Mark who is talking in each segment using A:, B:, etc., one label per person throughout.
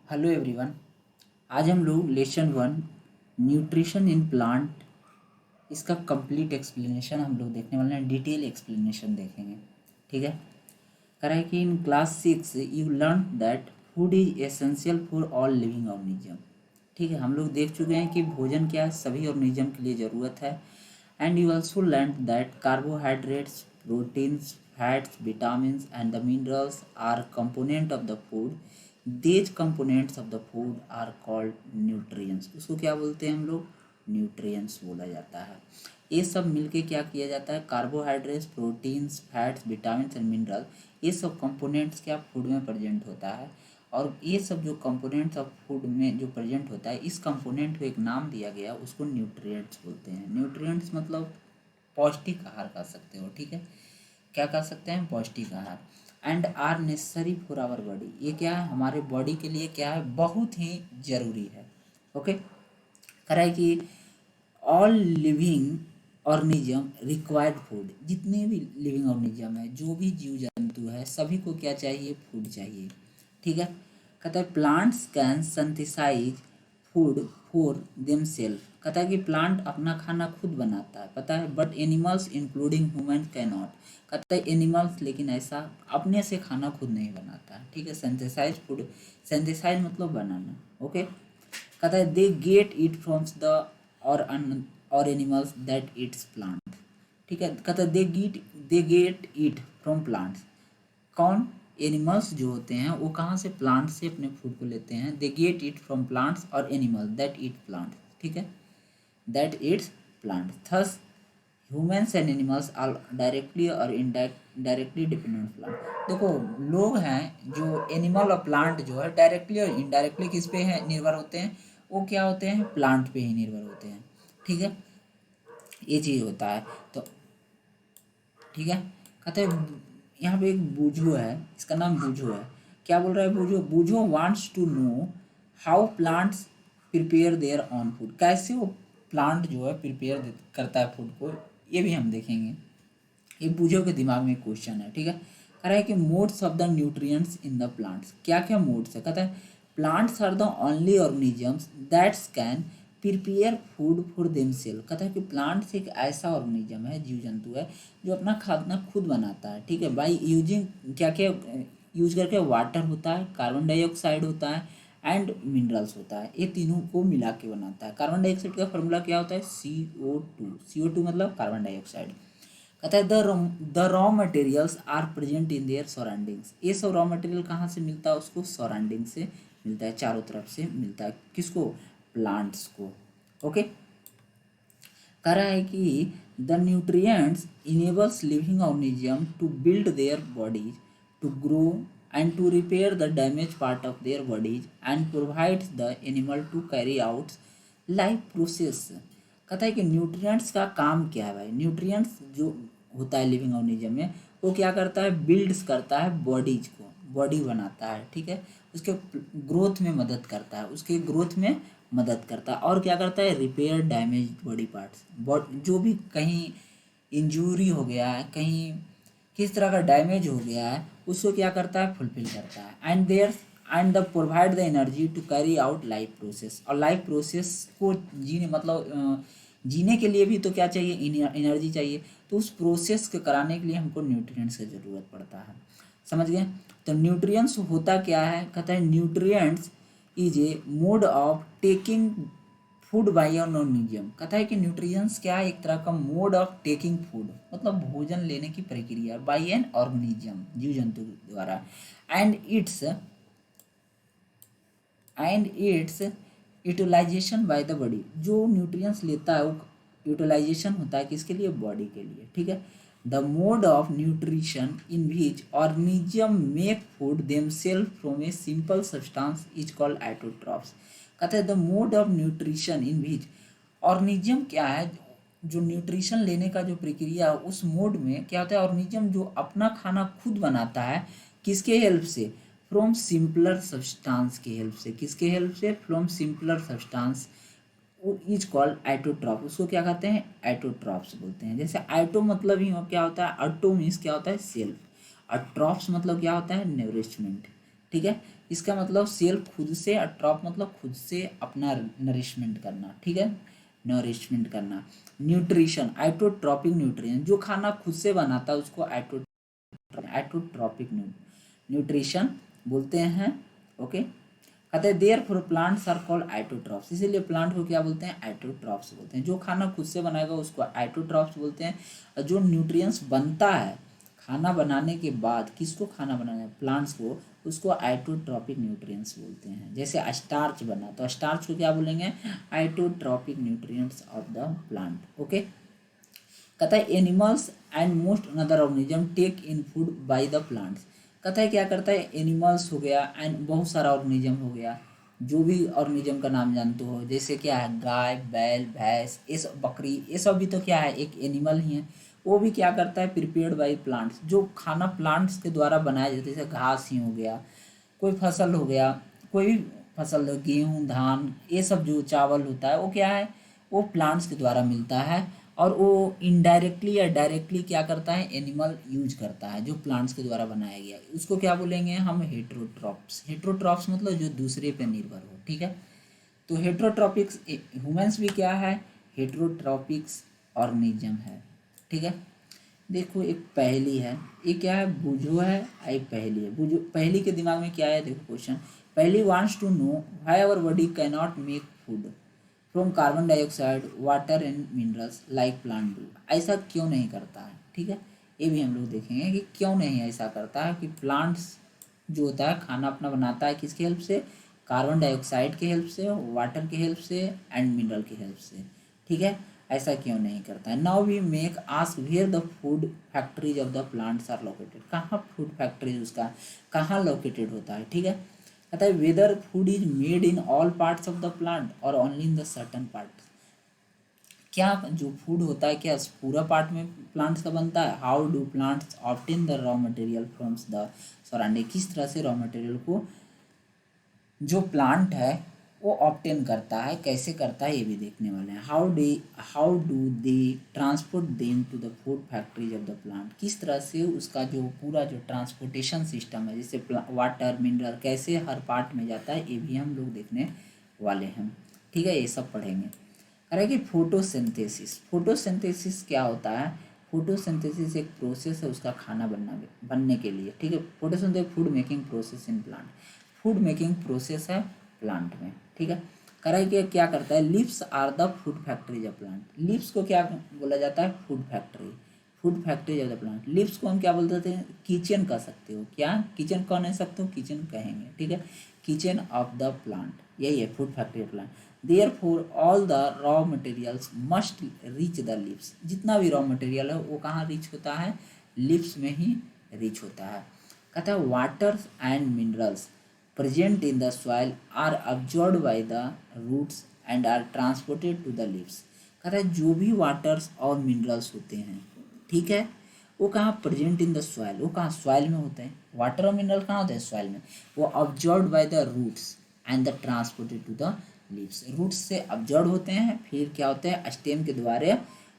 A: Hello everyone. आज हम लोग लेसन 1 न्यूट्रिशन इन प्लांट इसका कंप्लीट एक्सप्लेनेशन हम लोग देखने वाले हैं। डिटेल एक्सप्लेनेशन देखेंगे। ठीक है। कह रहा है कि in class 6 you learn that food is essential for all living organism. ठीक है, हम लोग देख चुके हैं कि भोजन क्या है, सभी ऑर्गेनिज्म के लिए ज़रूरत है। And you also learn that carbohydrates, proteins, fats, vitamins and the minerals are component of the food. These components of the food are called nutrients. उसको क्या बोलते हैं हम लोग? न्यूट्रिएंट्स बोला जाता है। ये सब मिलके क्या किया जाता है? Carbohydrates, proteins, fats, vitamin and mineral, ये सब कंपोनेंट्स क्या फूड में प्रेजेंट होता है। और ये सब जो कंपोनेंट्स ऑफ फूड में जो प्रेजेंट होता है, इस कंपोनेंट को एक नाम दिया गया, उसको न्यूट्रिएंट्स बोलते हैं। न्यूट्रिएंट्स मतलब पौष्टिक आहार कह सकते हो। ठीक है, क्या कह सकते हैं? पौष्टिक आहार। And are necessary for our body, ये क्या है? हमारे बॉडी के लिए क्या है? बहुत ही जरूरी है। ओके। कह रहा है कि all living organism required food, जितने भी लिविंग ऑर्गेनिज्म है, जो भी जीव जंतु है, सभी को क्या चाहिए? फूड चाहिए। ठीक है। कहता है plants can synthesise food for themself. कहता है कि प्लांट अपना खाना खुद बनाता है, पता है, but animals including human can not. कहता है एनिमल्स लेकिन ऐसा अपने से खाना खुद नहीं बनाता है। ठीक है, सिंथेसाइज फूड, सिंथेसाइज मतलब बनाना। ओके। कहता है दे गेट इट फ्रॉम्स द और एनिमल्स दैट इट्स प्लांट। ठीक है, कहता है दे गेट इट फ्रॉम प्लांट्स। कौन? एनिमल्स जो होते हैं वो कहाँ से? प्लांट से अपने फूड को लेते हैं। They get it from plants और एनिमल्स दैट ईट प्लांट। ठीक है, that eats plant. Thus humans and animals are directly और इनडायरेक्टली डिपेंडेंट ऑन प्लांट। देखो, लोग हैं जो एनिमल और प्लांट जो है डायरेक्टली और इनडायरेक्टली किस पे है निर्भर होते हैं? वो क्या होते हैं? प्लांट पे ही निर्भर होते हैं। ठीक है, ये चीज़ होता है। तो ठीक है, कहते हैं यहाँ पे एक बूझो है, इसका नाम बूझो है। क्या बोल रहा है Boojho? Boojho wants to know how plants prepare their own food. कैसे वो प्लांट जो है प्रिपेयर करता है फूड को, ये भी हम देखेंगे। ये बूझो के दिमाग में क्वेश्चन है। ठीक है, कह रहा है कि modes of the nutrients in the plants. क्या क्या मोड्स है? कहता है plants are the only organisms that's can prepare food for themself. कहता है कि प्लांट्स एक ऐसा ऑर्गेनिज्म है, जीव जंतु है, जो अपना खाना खुद बनाता है। ठीक है, बाई यूजिंग क्या क्या यूज करके? वाटर होता है, कार्बन डाइऑक्साइड होता है एंड मिनरल्स होता है। ये तीनों को मिला के बनाता है। कार्बन डाइऑक्साइड का फॉर्मूला क्या होता है? CO2। CO2 मतलब कार्बन डाइऑक्साइड। कहता है the raw materials are present in their surroundings. ये सब रॉ मटेरियल कहाँ से मिलता है? उसको सराउंडिंग से मिलता है, चारों तरफ से मिलता है। किसको? प्लांट्स को। ओके। कह रहा है कि the nutrients enables living organism to build their bodies, to grow and to repair the damage part of their bodies and provides the animal to carry out life process. कहता है कि nutrients का काम क्या है भाई? न्यूट्रिएंट्स जो होता है लिविंग ऑर्गेनिज्म में, वो क्या करता है? बिल्ड्स करता है बॉडीज को, बॉडी बनाता है। ठीक है, उसके ग्रोथ में मदद करता है, उसके ग्रोथ में मदद करता है। और क्या करता है? रिपेयर डैमेज बॉडी पार्ट्स, जो भी कहीं इंजूरी हो गया है, कहीं किस तरह का डैमेज हो गया है, उसको क्या करता है? फुलफिल करता है। And the provide the energy to carry out life process. और लाइफ प्रोसेस को जीने मतलब जीने के लिए भी तो क्या चाहिए? एनर्जी चाहिए। तो उस प्रोसेस को कराने के लिए हमको न्यूट्रिएंट्स की ज़रूरत पड़ता है। समझ गए? तो न्यूट्रिएंट्स होता क्या है? कहता है nutrients is a mode of taking food by an organism. कहता है कि न्यूट्रिएंट्स क्या है? एक तरह का मोड ऑफ टेकिंग फूड, मतलब भोजन लेने की प्रक्रिया, बाय एन ऑर्गेनिज्म, जीव जंतु द्वारा। And its utilisation by the body. जो न्यूट्रिएंट्स लेता है वो यूटिलाइजेशन होता है किसके लिए? बॉडी के लिए। ठीक है, the mode of nutrition in which organism make food themself from a simple substance is called autotrophs. कहते हैं the mode of nutrition in which organism क्या है? जो न्यूट्रिशन लेने का जो प्रक्रिया है, उस मोड में क्या होता है? ऑर्गेनिज्म जो अपना खाना खुद बनाता है, किसके हेल्प से? फ्रॉम सिंपलर सब्सटेंस की हेल्प से। किसके हेल्प से? From simpler substance is called autotroph. उसको क्या कहते हैं? आइटोट्रॉफ्स बोलते हैं। जैसे आइटो मतलब ही क्या होता है? ऑटो मीन्स क्या होता है? सेल्फ। और ट्रॉफ्स मतलब क्या होता है? नरिशमेंट। ठीक है, इसका मतलब सेल खुद से, और ट्रॉप मतलब खुद से अपना नरिशमेंट करना, ठीक है, नरिशमेंट करना। न्यूट्रिशन, आइटोट्रॉपिक न्यूट्रिएंट, जो खाना खुद से बनाता है उसको आइटोट्रॉपिक न्यूट्रिशन बोलते हैं। ओके, कहते हैं therefore plants are called autotrophs, इसीलिए प्लांट को क्या बोलते हैं, आइटोट्रॉप्स बोलते हैं। जो खाना खुद से बनाएगा उसको आइटोट्रॉप्स बोलते हैं। और जो न्यूट्रिएंट्स बनता है खाना बनाने के बाद, किसको खाना बनाना है, प्लांट्स को, उसको आइटोट्रॉपिक न्यूट्रिएंट्स बोलते हैं। जैसे स्टार्च बना तो स्टार्च को क्या बोलेंगे, autotrophic nutrients of the plant. Okay, कहता है animals and most another organism take in food by the plants. कहता है क्या करता है, एनिमल्स हो गया एंड बहुत सारा ऑर्गेनिज्म हो गया, जो भी ऑर्गेनिज्म का नाम जानते हो, जैसे क्या है, गाय, बैल, भैंस, ये सब, बकरी, ये सब भी तो क्या है, एक एनिमल ही है। वो भी क्या करता है, प्रिपेयर्ड बाय प्लांट्स, जो खाना प्लांट्स के द्वारा बनाया जाता है, जैसे घास ही हो गया, कोई फसल हो गया, कोई भी फसल, गेहूँ, धान, ये सब जो चावल होता है वो क्या है, वो प्लांट्स के द्वारा मिलता है। और वो इनडायरेक्टली या डायरेक्टली क्या करता है, एनिमल यूज करता है, जो प्लांट्स के द्वारा बनाया गया, उसको क्या बोलेंगे हम, हेट्रोट्रॉप्स। हेट्रोट्रॉप्स मतलब जो दूसरे पे निर्भर हो, ठीक है। तो हेट्रोट्रॉपिक्स ह्यूमंस भी क्या है, हेट्रोट्रॉपिक्स ऑर्गेनिज्म है, ठीक है। देखो एक पहेली है, ये क्या है, बुझो है, एक पहेली है। बुझो, पहेली के दिमाग में क्या है, देखो क्वेश्चन, पहली wants to know why our body can not make food from carbon dioxide, water and minerals like plant do. ऐसा क्यों नहीं करता है, ठीक है, ये भी हम लोग देखेंगे कि क्यों नहीं ऐसा करता है, कि प्लांट्स जो होता है खाना अपना बनाता है किसकी हेल्प से, कार्बन डाइऑक्साइड के हेल्प से, वाटर के हेल्प से एंड मिनरल की हेल्प से, ठीक है, ऐसा क्यों नहीं करता है। Now we make ask where the food factories of the plants are located, कहाँ फूड फैक्ट्रीज उसका कहाँ लोकेटेड होता है, ठीक है। कहता है whether food is made in all parts of the plant और only in the certain part, क्या जो फूड होता है क्या पूरा पार्ट में प्लांट्स का बनता है। How do plants obtain the raw material from the surrounding, किस तरह से रॉ मटेरियल को जो प्लांट है वो ऑब्टेन करता है, कैसे करता है ये भी देखने वाले हैं। How do they transport them to the food factories of the plant, किस तरह से उसका जो पूरा जो ट्रांसपोर्टेशन सिस्टम है, जैसे वाटर, मिनरल कैसे हर पार्ट में जाता है, ये भी हम लोग देखने वाले हैं, ठीक है, ये सब पढ़ेंगे। अरे कि फोटोसिंथेसिस, फोटोसिंथेसिस क्या होता है, फोटोसिंथेसिस एक प्रोसेस है उसका खाना बनने के लिए, ठीक है। Photosynthesis food making process in plant, food making process है प्लांट में, ठीक है। कराई के क्या करता है, leaves are the food factories of plant, leaves को क्या बोला जाता है, food factory, food factories of the plant. Leaves को हम क्या बोलते थे, किचन कह सकते हो, क्या किचन कह नहीं सकते हो, किचन कहेंगे, ठीक है, किचन ऑफ द प्लांट, यही है food factory of plant. Therefore all the raw materials must reach the lips, जितना भी रॉ मटेरियल है वो कहाँ रीच होता है, लिप्स में ही रीच होता है। कहता है water and minerals present in the soil are absorbed by the roots and are transported to the leaves। कहता है जो भी वाटर्स और मिनरल्स होते हैं, ठीक है, वो कहाँ प्रेजेंट इन द सॉइल, वो कहाँ सॉइल में होते हैं, वाटर और मिनरल कहाँ होते हैं, सॉइल में, वो absorb by the roots and the transported to the leaves, roots से ऑब्जॉर्ब होते हैं, फिर क्या होता है, स्टेम के द्वारा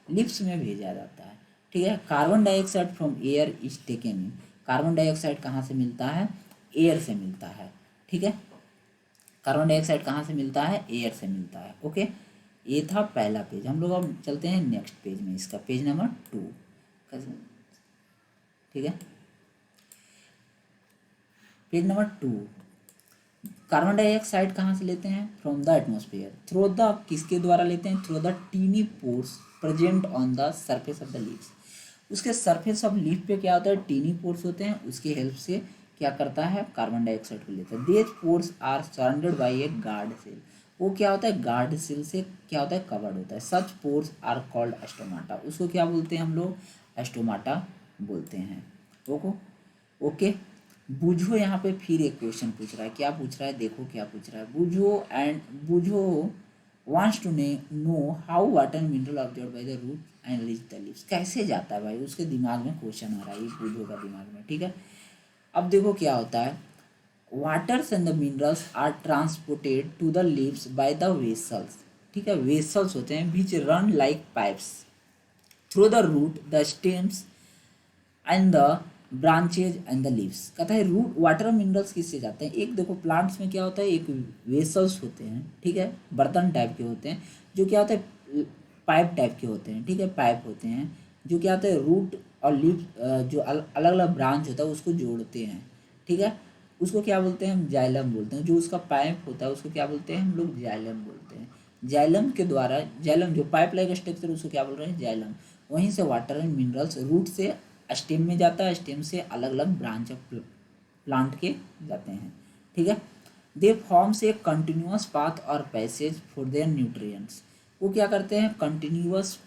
A: लिप्स में भेजा जाता है, ठीक है। Carbon dioxide from air is taken in, carbon dioxide कहाँ से मिलता है, एयर से मिलता है, ठीक है, कार्बन डाइऑक्साइड कहाँ से मिलता है, एयर से मिलता है। ओके, ये था पहला पेज। हम लोग अब चलते हैं नेक्स्ट पेज में, इसका पेज नंबर 2, ठीक है, पेज नंबर 2। कार्बन डाइऑक्साइड कहाँ से लेते हैं, from the atmosphere through the, किसके द्वारा लेते हैं, through the tiny pores present on the surface of the leaves, उसके सरफेस ऑफ लीफ पे क्या होता है, टीनी पोर्स होते हैं, उसकी हेल्प से क्या करता है, कार्बन डाइऑक्साइड को लेता है। These pores are surrounded by a guard cell, वो क्या होता है, गार्ड सेल से क्या होता है, कवर्ड होता है। सच पोर्स आर कॉल्ड एस्टोमाटा, उसको क्या बोलते हैं हम लोग, एस्टोमाटा बोलते हैं। ओके, बूझो यहाँ पे फिर एक क्वेश्चन पूछ रहा है, क्या पूछ रहा है, देखो क्या पूछ रहा है, Boojho wants to know how water mineral absorb by the root and reach the leaves, कैसे जाता है भाई, उसके दिमाग में क्वेश्चन आ रहा है, ये बूझो का दिमाग में, ठीक है। अब देखो क्या होता है, waters and the minerals are transported to the leaves by the vessels, ठीक है, वेसल्स होते हैं which run like pipes through the root the stems and the branches and the leaves. कहता है रूट वाटर मिनरल्स किससे जाते हैं, एक देखो प्लांट्स में क्या होता है, एक वेसल्स होते हैं, ठीक है, बर्तन टाइप के होते हैं, जो क्या होता है पाइप टाइप के होते हैं, ठीक है, पाइप होते हैं जो क्या होता है रूट और लीव जो अलग अलग ब्रांच होता है उसको जोड़ते हैं, ठीक है, उसको क्या बोलते हैं हम जाइलम बोलते हैं। जो उसका पाइप होता है उसको क्या बोलते हैं हम लोग जाइलम बोलते हैं। जाइलम के द्वारा, जाइलम जो पाइप लाइक स्ट्रक्चर उसको क्या बोल रहे हैं जाइलम। वहीं से वाटर एंड मिनरल्स रूट से स्टेम में जाता है, स्टेम से अलग अलग ब्रांच ऑफ प्लांट के जाते हैं, ठीक है। They forms a continuous path और पैसेज फॉर देयर न्यूट्रिएंट्स। वो क्या करते हैं कंटिन्यूअस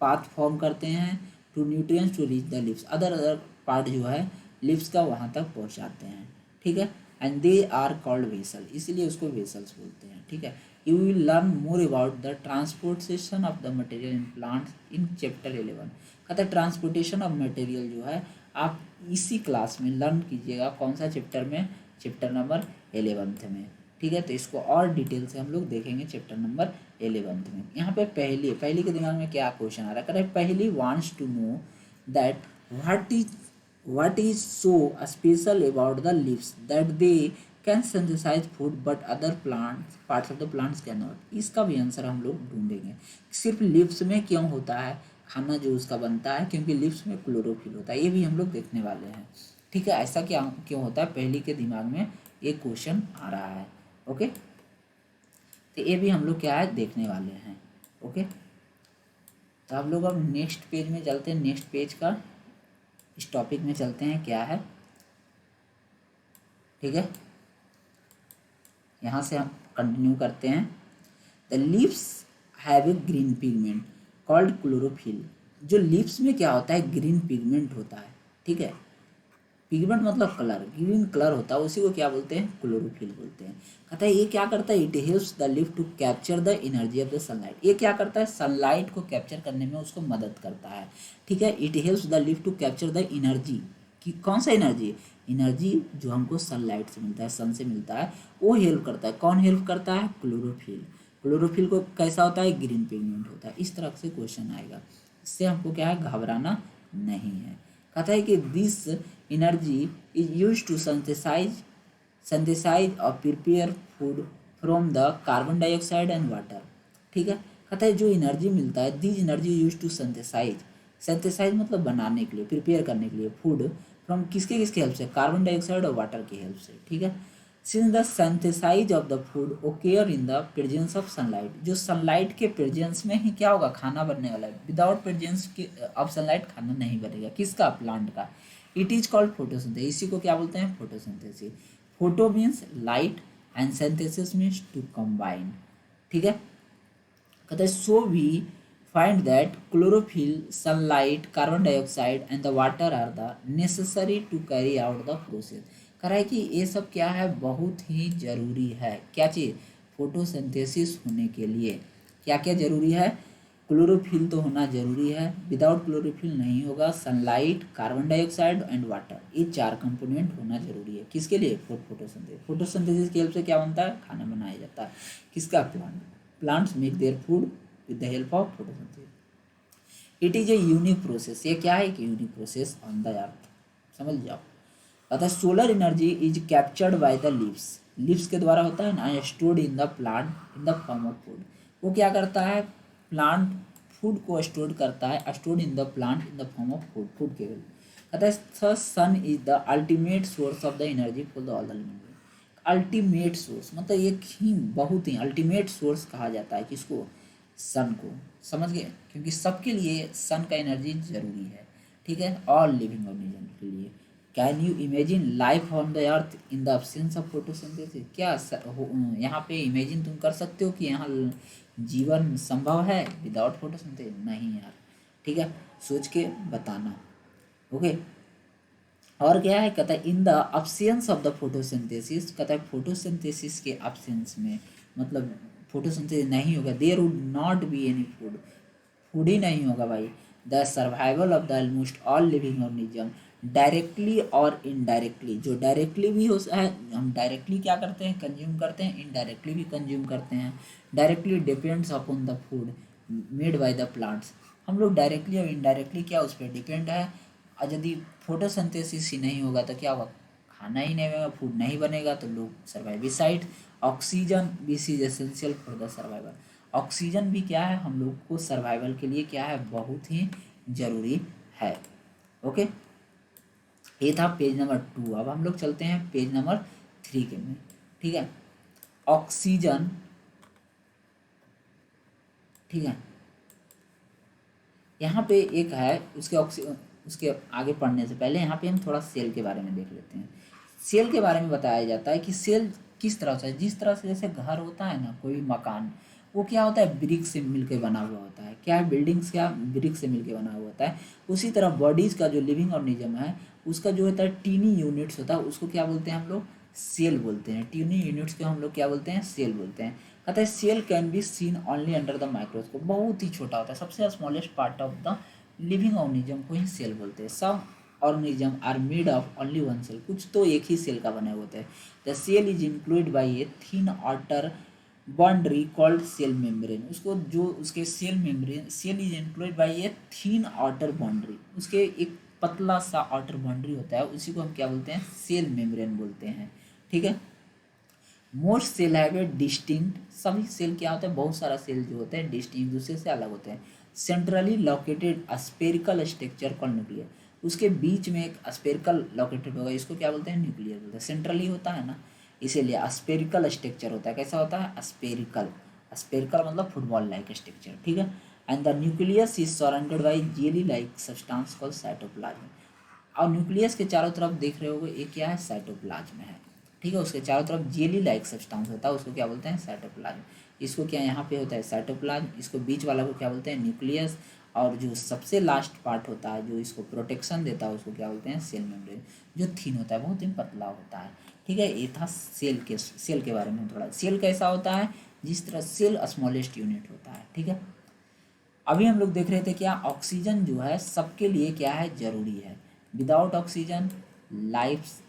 A: पाथ फॉर्म करते हैं to nutrients to reach the leaves, other other part जो है लिव्स का वहाँ तक पहुँचाते हैं, ठीक है। And they are called vessel, इसीलिए उसको वेसल्स बोलते हैं, ठीक है। You will learn more about the transportation of the material in plants in chapter 11। कहता है ट्रांसपोर्टेशन ऑफ मटेरियल जो है आप इसी क्लास में लर्न कीजिएगा, कौन सा चैप्टर में, चैप्टर नंबर 11th में, ठीक है। तो इसको और डिटेल से हम लोग देखेंगे चैप्टर नंबर 11th में। यहाँ पे पहली के दिमाग में क्या क्वेश्चन आ रहा है, कहता है पहली wants to know that what is so special about the leaves that they can synthesize food but other plants parts of the plants cannot। इसका भी आंसर हम लोग ढूंढेंगे। सिर्फ लिव्स में क्यों होता है खाना जो उसका बनता है, क्योंकि लिव्स में क्लोरोफिल होता है, ये भी हम लोग देखने वाले हैं, ठीक है। ऐसा क्या क्यों होता है पहली के दिमाग में एक क्वेश्चन आ रहा है, ओके। तो ये भी हम लोग क्या है देखने वाले हैं, ओके। तो आप लोग अब नेक्स्ट पेज में चलते हैं, नेक्स्ट पेज का इस टॉपिक में चलते हैं क्या है, ठीक है। यहाँ से हम कंटिन्यू करते हैं। The leaves have a green pigment called chlorophyll. जो लीव्स में क्या होता है ग्रीन पिगमेंट होता है, ठीक है। पिगमेंट मतलब कलर, ग्रीन कलर होता है, उसी को क्या बोलते हैं क्लोरोफिल बोलते हैं। कहता है ये क्या करता है it helps the leaf to capture the energy of the sunlight. ये क्या करता है सनलाइट को कैप्चर करने में उसको मदद करता है, ठीक है। It helps the leaf to capture the energy, कि कौन सा एनर्जी, एनर्जी जो हमको सनलाइट से मिलता है, सन से मिलता है, वो हेल्प करता है। कौन हेल्प करता है क्लोरोफिल। क्लोरोफिल को कैसा होता है ग्रीन पिगमेंट होता है। इस तरह से क्वेश्चन आएगा, इससे हमको क्या है घबराना नहीं है। कहता है कि this energy is use to synthesize और prepare food from the carbon dioxide and water, ठीक है। कहता है जो एनर्जी मिलता है this energy use to synthesize मतलब बनाने के लिए, प्रिपेयर करने के लिए फूड फ्रॉम किसके हेल्प से, कार्बन डाइऑक्साइड और वाटर की हेल्प से, ठीक है। Since the synthesize of the food occur in the presence of sunlight, जो सनलाइट के प्रेजेंस में ही क्या होगा खाना बनने वाला है, विदाउट प्रेजेंस के ऑफ सनलाइट खाना नहीं बनेगा, किसका प्लांट का। इट इज कॉल्ड फोटोसिंथेसिस, इसी को क्या बोलते हैं photosynthesis. Photo means light and synthesis means to combine, ठीक है। कहते हैं so we find that chlorophyll sunlight carbon dioxide and the water are the necessary to carry out the process. कह रहा है कि ये सब क्या है बहुत ही जरूरी है, क्या चीज़ फोटोसिंथेसिस होने के लिए क्या क्या जरूरी है, क्लोरोफिल तो होना जरूरी है, विदाउट क्लोरोफिल नहीं होगा, sunlight carbon dioxide and water, ये चार कंपोनेंट होना जरूरी है किसके लिए फोटोसिंथेसिस। फोटोसिंथेसिस की हेल्प से क्या बनता है खाना बनाया जाता है, किसका plants make their food with the help of photosynthesis. It is a unique process, ये क्या है एक unique process on the earth, समझ जाओ। अतः solar energy is captured by the leaves के द्वारा होता है ना, stored in the plant in the form of food. वो क्या करता है प्लांट फूड को स्टोर करता है, stored in the plant in the form of food के रूप। अतः sun is the ultimate source of the energy for the all the living. Ultimate source मतलब एक ही बहुत ही अल्टीमेट सोर्स कहा जाता है किसको, सन को, समझ गए, क्योंकि सबके लिए सन का एनर्जी जरूरी है, ठीक है, ऑल लिविंग ऑर्गेनिज्म के लिए। Can you imagine life on the earth in the absence of photosynthesis. क्या यहाँ पे इमेजिन तुम कर सकते हो कि यहाँ जीवन संभव है विदाउट फोटोसिंथेसिस, नहीं यार, ठीक है, सोच के बताना, ओके। और क्या है कहता है in the absence of the photosynthesis, कहता है फोटोसिंथेसिस के अब्सेंस में मतलब फोटोसिंथेसिस नहीं होगा, there would not be any food, food ही नहीं होगा भाई। The survival of the almost all living organism directly और इनडायरेक्टली, जो डायरेक्टली भी हो है हम डायरेक्टली क्या करते हैं कंज्यूम करते हैं, इनडायरेक्टली भी कंज्यूम करते हैं। Directly depends upon the food made by the plants, हम लोग डायरेक्टली और इनडायरेक्टली क्या उस पर डिपेंड है। और यदि फोटोसिंथेसिस ही नहीं होगा तो क्या होगा, खाना ही नहीं बनेगा, फूड नहीं बनेगा तो लोग survive. Beside oxygen this is essential for the survival. Oxygen भी क्या है, हम लोग को सर्वाइवल के लिए क्या है, बहुत ही जरूरी है। ओके, ये था पेज नंबर 2। अब हम लोग चलते हैं पेज नंबर 3 के में। ठीक है, ऑक्सीजन, ठीक है, यहाँ पे एक है उसके आगे पढ़ने से पहले यहाँ पे हम थोड़ा सेल के बारे में देख लेते हैं। सेल के बारे में बताया जाता है कि सेल किस तरह से, जिस तरह से जैसे घर होता है ना, कोई भी मकान, वो क्या होता है, ब्रिक से मिलकर बना हुआ होता है। क्या है, बिल्डिंग्स क्या ब्रिक से मिलकर बना हुआ होता है। उसी तरह बॉडीज का जो लिविंग ऑर्गेनिज्म है उसका जो होता है टीनी यूनिट्स होता है, उसको क्या बोलते हैं हम लोग, सेल बोलते हैं। टीनी यूनिट्स को हम लोग क्या बोलते हैं, सेल बोलते हैं। कहता है cell can be seen only under the microscope, बहुत ही छोटा होता है, सबसे smallest part of the living organism को ही सेल बोलते हैं। सब organism are made of only one cell, कुछ तो एक ही सेल का बने होते हैं। The cell is include by a thin outer boundary called cell membrane, उसको जो उसके cell membrane, cell is include by a thin outer boundary, उसके एक पतला सा आउटर बाउंड्री होता है, उसी को हम क्या बोलते हैं, सेल मेम्ब्रेन बोलते हैं। ठीक है, most cell have a distinct, सभी सेल क्या होता है, बहुत सारा सेल जो होते हैं डिस्टिंक्ट, दूसरे से अलग होते हैं। Centrally located spherical structure called nuclear, उसके बीच में एक स्पेरिकल लोकेटेड होगा, इसको क्या बोलते हैं, न्यूक्लियर बोलते हैं। सेंट्रली होता है ना, इसीलिए स्पेरिकल स्ट्रक्चर होता है। कैसा होता है, स्पेरिकल, स्पेरिकल मतलब फुटबॉल लाइक स्ट्रक्चर। ठीक है, and the nucleus is surrounded by jelly like substance called cytoplasm. और न्यूक्लियस के चारों तरफ देख रहे होगे, ये क्या है, साइटोप्लाज्म है। ठीक है, उसके चारों तरफ जेली लाइक सब्सटेंस होता है, उसको क्या बोलते हैं, साइटोप्लाज्म। इसको क्या यहाँ पे होता है, साइटोप्लाज्म, इसको बीच वाला को क्या बोलते हैं, न्यूक्लियस, और जो सबसे लास्ट पार्ट होता है जो इसको प्रोटेक्शन देता है उसको क्या बोलते हैं, सेल मेम्ब्रेन, जो थिन होता है, बहुत ही पतला होता है। ठीक है, ये था सेल के बारे में थोड़ा। सेल कैसा होता है, जिस तरह सेल स्मॉलेस्ट यूनिट होता है। ठीक है, अभी हम लोग देख रहे थे क्या, ऑक्सीजन जो है सबके लिए क्या है, जरूरी है। Without oxygen life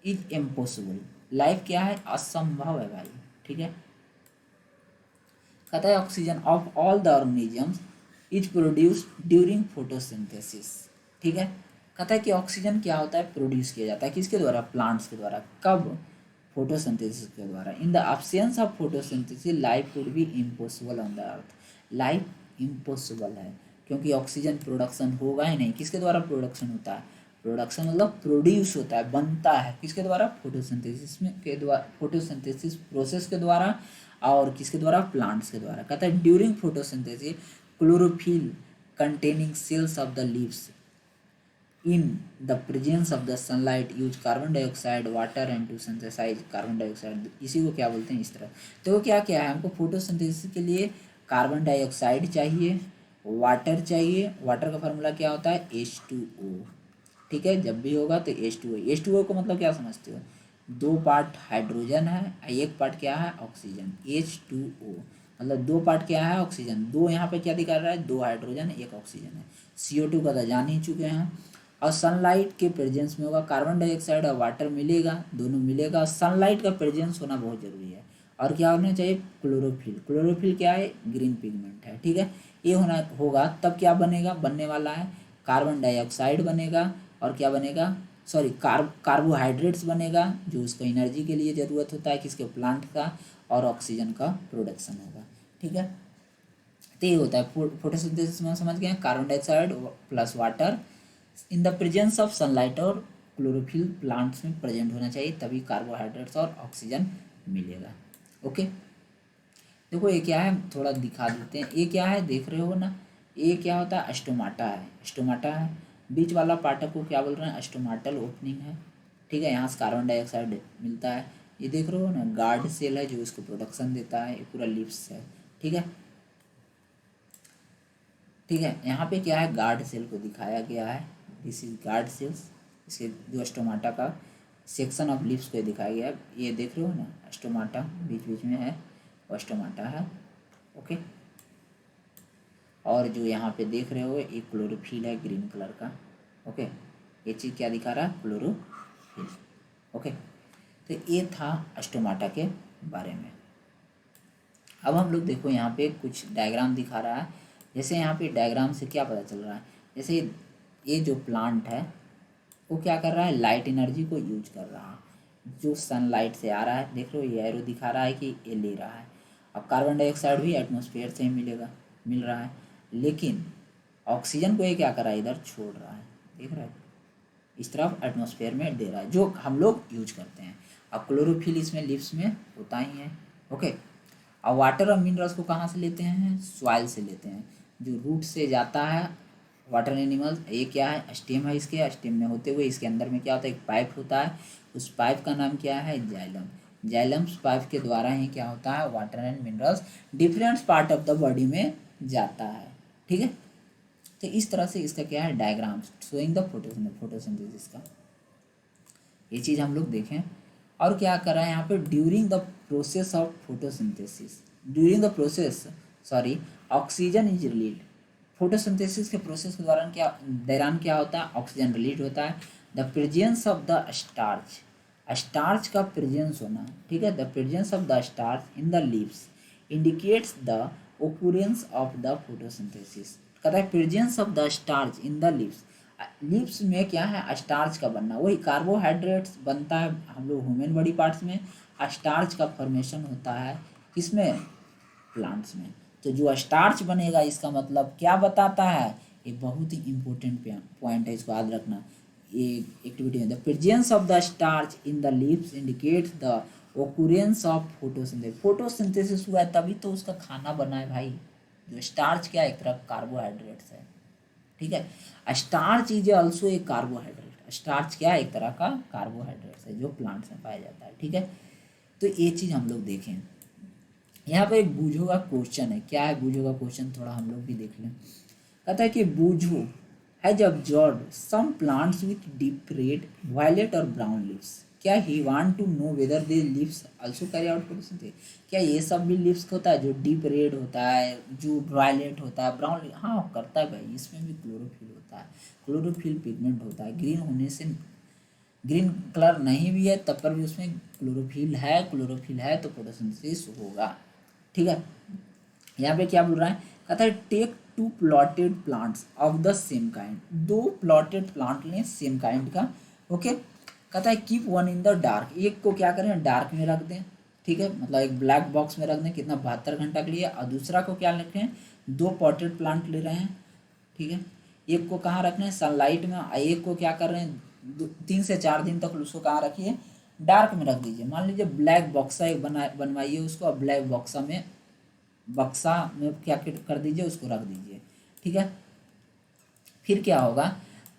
A: is impossible, life क्या है, असंभव है भाई। ठीक है, कहता है oxygen of all the organisms is produced during photosynthesis. ठीक है, कहता है कि ऑक्सीजन क्या होता है, प्रोड्यूस किया जाता है किसके द्वारा, प्लांट्स के द्वारा। कब, फोटोसिंथेसिस के द्वारा। In the absence of photosynthesis life would be impossible on the earth, life impossible है, क्योंकि ऑक्सीजन प्रोडक्शन होगा ही नहीं। किसके द्वारा प्रोडक्शन होता है, प्रोडक्शन मतलब प्रोड्यूस होता है, बनता है किसके द्वारा, फोटोसिंथेसिस में के द्वारा, फोटोसिंथेसिस प्रोसेस के द्वारा, और किसके द्वारा, प्लांट्स के द्वारा। कहता है during photosynthesis chlorophyll containing cells of the leaves in the presence of the sunlight use carbon dioxide water and to synthesize carbon dioxide, इसी को क्या बोलते हैं, इस तरह। तो क्या क्या है, हमको फोटोसिंथेसिस के लिए कार्बन डाइऑक्साइड चाहिए, वाटर चाहिए। वाटर का फार्मूला क्या होता है, H2O। ठीक है, जब भी होगा तो H2O, H2O को मतलब क्या समझते हो, 2 पार्ट हाइड्रोजन है, 1 पार्ट क्या है, ऑक्सीजन। H2O मतलब 2 पार्ट क्या है, ऑक्सीजन। 2 यहाँ पे क्या दिखा रहा है, 2 हाइड्रोजन 1 ऑक्सीजन है। CO2 का तो जान ही चुके हैं। और सनलाइट के प्रेजेंस में होगा, कार्बन डाइऑक्साइड और वाटर मिलेगा, दोनों मिलेगा। सनलाइट का प्रेजेंस होना बहुत जरूरी है। और क्या होना चाहिए, क्लोरोफिल। क्लोरोफिल क्या है, ग्रीन पिगमेंट है। ठीक है, ये होना होगा तब क्या बनेगा, बनने वाला है कार्बन डाइऑक्साइड बनेगा, और क्या बनेगा, सॉरी कार्बोहाइड्रेट्स बनेगा, जो उसको एनर्जी के लिए ज़रूरत होता है किसके, प्लांट का, और ऑक्सीजन का प्रोडक्शन होगा। ठीक है, तो ये होता है फोटोसिंथेसिस में, समझ गए, carbon dioxide plus water in the presence of sunlight और क्लोरोफिल प्लांट्स में प्रेजेंट होना चाहिए, तभी कार्बोहाइड्रेट्स और ऑक्सीजन मिलेगा। ओके, देखो ये क्या है, थोड़ा दिखा देते हैं। ये क्या है, देख रहे हो ना, ये क्या होता है, स्टोमाटा है। स्टोमाटा है, बीच वाला पार्ट को क्या बोल रहे हैं, स्टोमाटल ओपनिंग है। ठीक है, यहाँ से कार्बन डाइऑक्साइड मिलता है। ये देख रहे हो ना, गार्ड सेल है जो इसको प्रोडक्शन देता है, ये पूरा लिप्स है। ठीक है, ठीक है, यहाँ पे क्या है, गार्ड सेल को दिखाया गया है, दिस इज गार्ड सेल्स। इसके जो स्टोमाटा का सेक्शन ऑफ लिप्स को दिखाया गया है, ये देख रहे हो ना, स्टोमाटा बीच बीच में है, और स्टोमाटा है। ओके, और जो यहाँ पे देख रहे हो ये क्लोरोफिल है ग्रीन कलर का। ओके, ये चीज़ क्या दिखा रहा है, क्लोरोफिल। ओके, तो ये था स्टोमाटा के बारे में। अब हम लोग देखो यहाँ पे कुछ डायग्राम दिखा रहा है। जैसे यहाँ पे डायग्राम से क्या पता चल रहा है, जैसे ये जो प्लांट है, वो क्या कर रहा है, लाइट एनर्जी को यूज कर रहा है, जो सनलाइट से आ रहा है। देख लो ये एरो दिखा रहा है कि ये ले रहा है। अब कार्बन डाइऑक्साइड भी एटमॉस्फेयर से ही मिल रहा है, लेकिन ऑक्सीजन को ये क्या कर रहा है, इधर छोड़ रहा है। देख रहा है, इस तरफ एटमॉस्फेयर में दे रहा है, जो हम लोग यूज करते हैं। अब क्लोरोफिल इसमें लीव्स में होता ही है। ओके, अब वाटर और मिनरल्स को कहाँ से लेते हैं, सॉइल से लेते हैं, जो रूट से जाता है। वाटर एनिमल्स, ये क्या है, स्टेम है, इसके स्टेम में होते हुए इसके अंदर में क्या होता है, एक पाइप होता है, उस पाइप का नाम क्या है, जाइलम। जाइलम्स पाइप के द्वारा ही क्या होता है, water and minerals different part of the body में जाता है। ठीक है, तो इस तरह से इसका क्या है, डायग्राम शोइंग द फोटोसिंथेसिस का, ये चीज़ हम लोग देखें। और क्या कर रहा है यहाँ पे, during the process of photosynthesis, during the process sorry oxygen is release. Photosynthesis के प्रोसेस के दौरान क्या होता है, ऑक्सीजन रिलीज होता है। The presence of the starch, starch का प्रेजेंस होना, ठीक है, the presence of the starch in the leaves indicates the occurrence of the photosynthesis. कहता है presence of the starch in the leaves, leaves में क्या है, स्टार्च का बनना, वही कार्बोहाइड्रेट्स बनता है हम लोग ह्यूमन बॉडी पार्ट्स में, स्टार्च का फॉर्मेशन होता है किसमें, प्लांट्स में। तो जो स्टार्च बनेगा इसका मतलब क्या बताता है, ये बहुत ही इंपॉर्टेंट पॉइंट है, इसको याद रखना। ये एक्टिविटी में the presence of the starch in the leaves indicates the occurrence of photosynthesis. Photosynthesis हुआ है तभी तो उसका खाना बना है भाई। जो स्टार्च क्या है, एक तरह कार्बोहाइड्रेट्स है। ठीक है, starch is also a carbohydrate. Starch क्या है, एक तरह का कार्बोहाइड्रेट्स है जो प्लांट्स में पाया जाता है। ठीक है, तो ये चीज़ हम लोग देखें। यहाँ पे एक बूझो का क्वेश्चन है, क्या है बूझो का क्वेश्चन, थोड़ा हम लोग भी देख लें। कहता है कि Boojho has observed some plants with deep red, violet और ब्राउन लीव्स। क्या he want to know whether they leaves also carry out photosynthesis. क्या ये सब भी लीव्स होता है, जो डीप रेड होता है, जो वायलेट होता है, ब्राउन, हाँ करता है भाई, इसमें भी क्लोरोफिल होता है। क्लोरोफिल पिगमेंट होता है, ग्रीन होने से, ग्रीन कलर नहीं भी है तब पर भी उसमें क्लोरोफिल है तो फोटोसिंथेसिस होगा। ठीक है, यहाँ पे क्या बोल रहा है, कहता है take two potted plants of the same kind. दो प्लॉटेड प्लांट लें सेम काइंड का। ओके, कहता है keep one in the dark, एक को क्या करें, डार्क में रख दें। ठीक है, मतलब एक ब्लैक बॉक्स में रख दें कितना, 72 घंटा के लिए। और दूसरा को क्या रखें, दो पॉटेड प्लांट ले रहे हैं। ठीक है, एक को कहाँ रखना है, सनलाइट में, और एक को क्या कर रहे हैं, 3 से 4 दिन तक उसको कहाँ रखिए, डार्क में रख दीजिए। मान लीजिए ब्लैक बॉक्सा एक बनवाइए उसको, और ब्लैक बक्सा में क्या कर दीजिए, उसको रख दीजिए। ठीक है, फिर क्या होगा,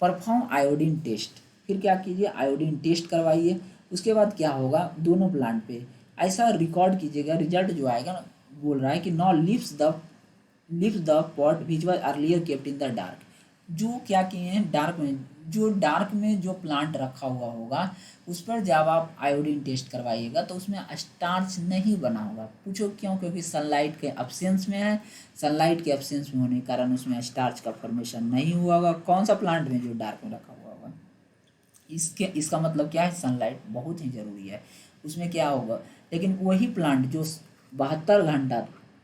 A: परफॉर्म आयोडीन टेस्ट। फिर क्या कीजिए, आयोडीन टेस्ट करवाइए। उसके बाद क्या होगा, दोनों प्लांट पे ऐसा रिकॉर्ड कीजिएगा, रिजल्ट जो आएगा ना, बोल रहा है कि now leaves the pot which was earlier kept in the dark. जो क्या किए हैं, डार्क में जो प्लांट रखा हुआ होगा उस पर जब आप आयोडीन टेस्ट करवाइएगा तो उसमें स्टार्च नहीं बना होगा। पूछो क्यों, क्योंकि सनलाइट के एब्सेंस में है। सनलाइट के एब्सेंस में होने के कारण उसमें स्टार्च का फॉर्मेशन नहीं हुआ होगा। कौन सा प्लांट में, जो डार्क में रखा हुआ होगा। इसका मतलब क्या है, सनलाइट बहुत ही ज़रूरी है उसमें, क्या होगा। लेकिन वही प्लांट जो 72 घंटा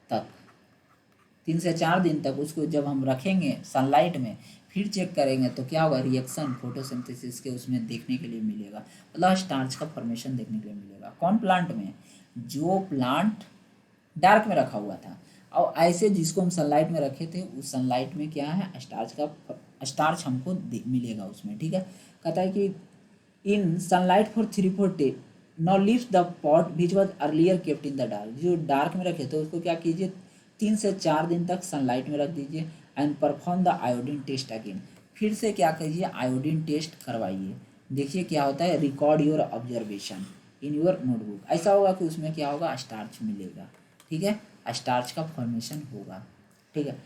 A: तक, 3 से 4 दिन तक उसको जब हम रखेंगे सनलाइट में, फिर चेक करेंगे तो क्या होगा, रिएक्शन फोटोसिंथेसिस के उसमें देखने के लिए मिलेगा, मतलब स्टार्च का फॉर्मेशन देखने के लिए मिलेगा। कौन प्लांट में, जो प्लांट डार्क में रखा हुआ था। और ऐसे जिसको हम सनलाइट में रखे थे, उस सनलाइट में क्या है, स्टार्च हमको मिलेगा उसमें। ठीक है, कहता है कि इन सनलाइट फॉर 3-4 डे नॉ leaves the pot which was earlier kept in the dark. जो डार्क में रखे थे उसको क्या कीजिए, 3 से 4 दिन तक सनलाइट में रख दीजिए। And perform the iodine test again. फिर से क्या करिए, आयोडीन टेस्ट करवाइए। देखिए क्या होता है, record your observation in your notebook. ऐसा होगा कि उसमें क्या होगा, स्टार्च मिलेगा। ठीक है, स्टार्च का फॉर्मेशन होगा। ठीक है,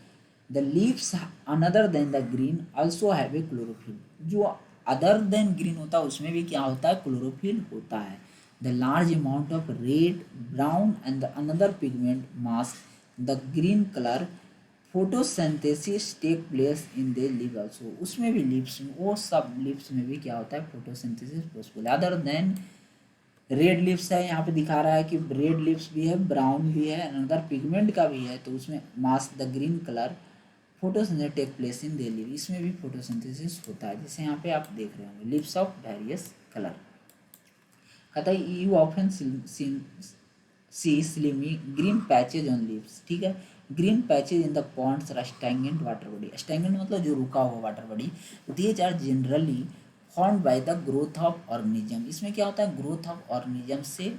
A: the leaves another then the green also have a chlorophyll. जो अदर देन ग्रीन होता है उसमें भी क्या होता है, क्लोरोफिल होता है। The large amount of red, brown and the another pigment mask the green colour photosynthesis take place in the leave also. उसमें भी लीव्स में, वो सब लीव्स में भी क्या होता है, फोटोसिंथेसिस पॉसिबल है। अदर देन रेड लिप्स है, यहाँ पे दिखा रहा है कि रेड लिप्स भी है, ब्राउन भी है, अनदर पिगमेंट का भी है, तो उसमें mask the green colour photosynthesis take place in their leaf, इसमें भी फोटोसिंथेसिस होता है, जैसे यहाँ पे आप देख रहे होंगे लीव्स ऑफ वेरियस कलर। कहता है you often see slimy green patches on leaves, ठीक है, green patches in the ponds और स्टैगनेंट वाटर बॉडी, स्टैगनेंट मतलब जो रुका हुआ water body, these are generally formed by the growth of organism. इसमें क्या होता है, ग्रोथ ऑफ ऑर्गेनिज्म से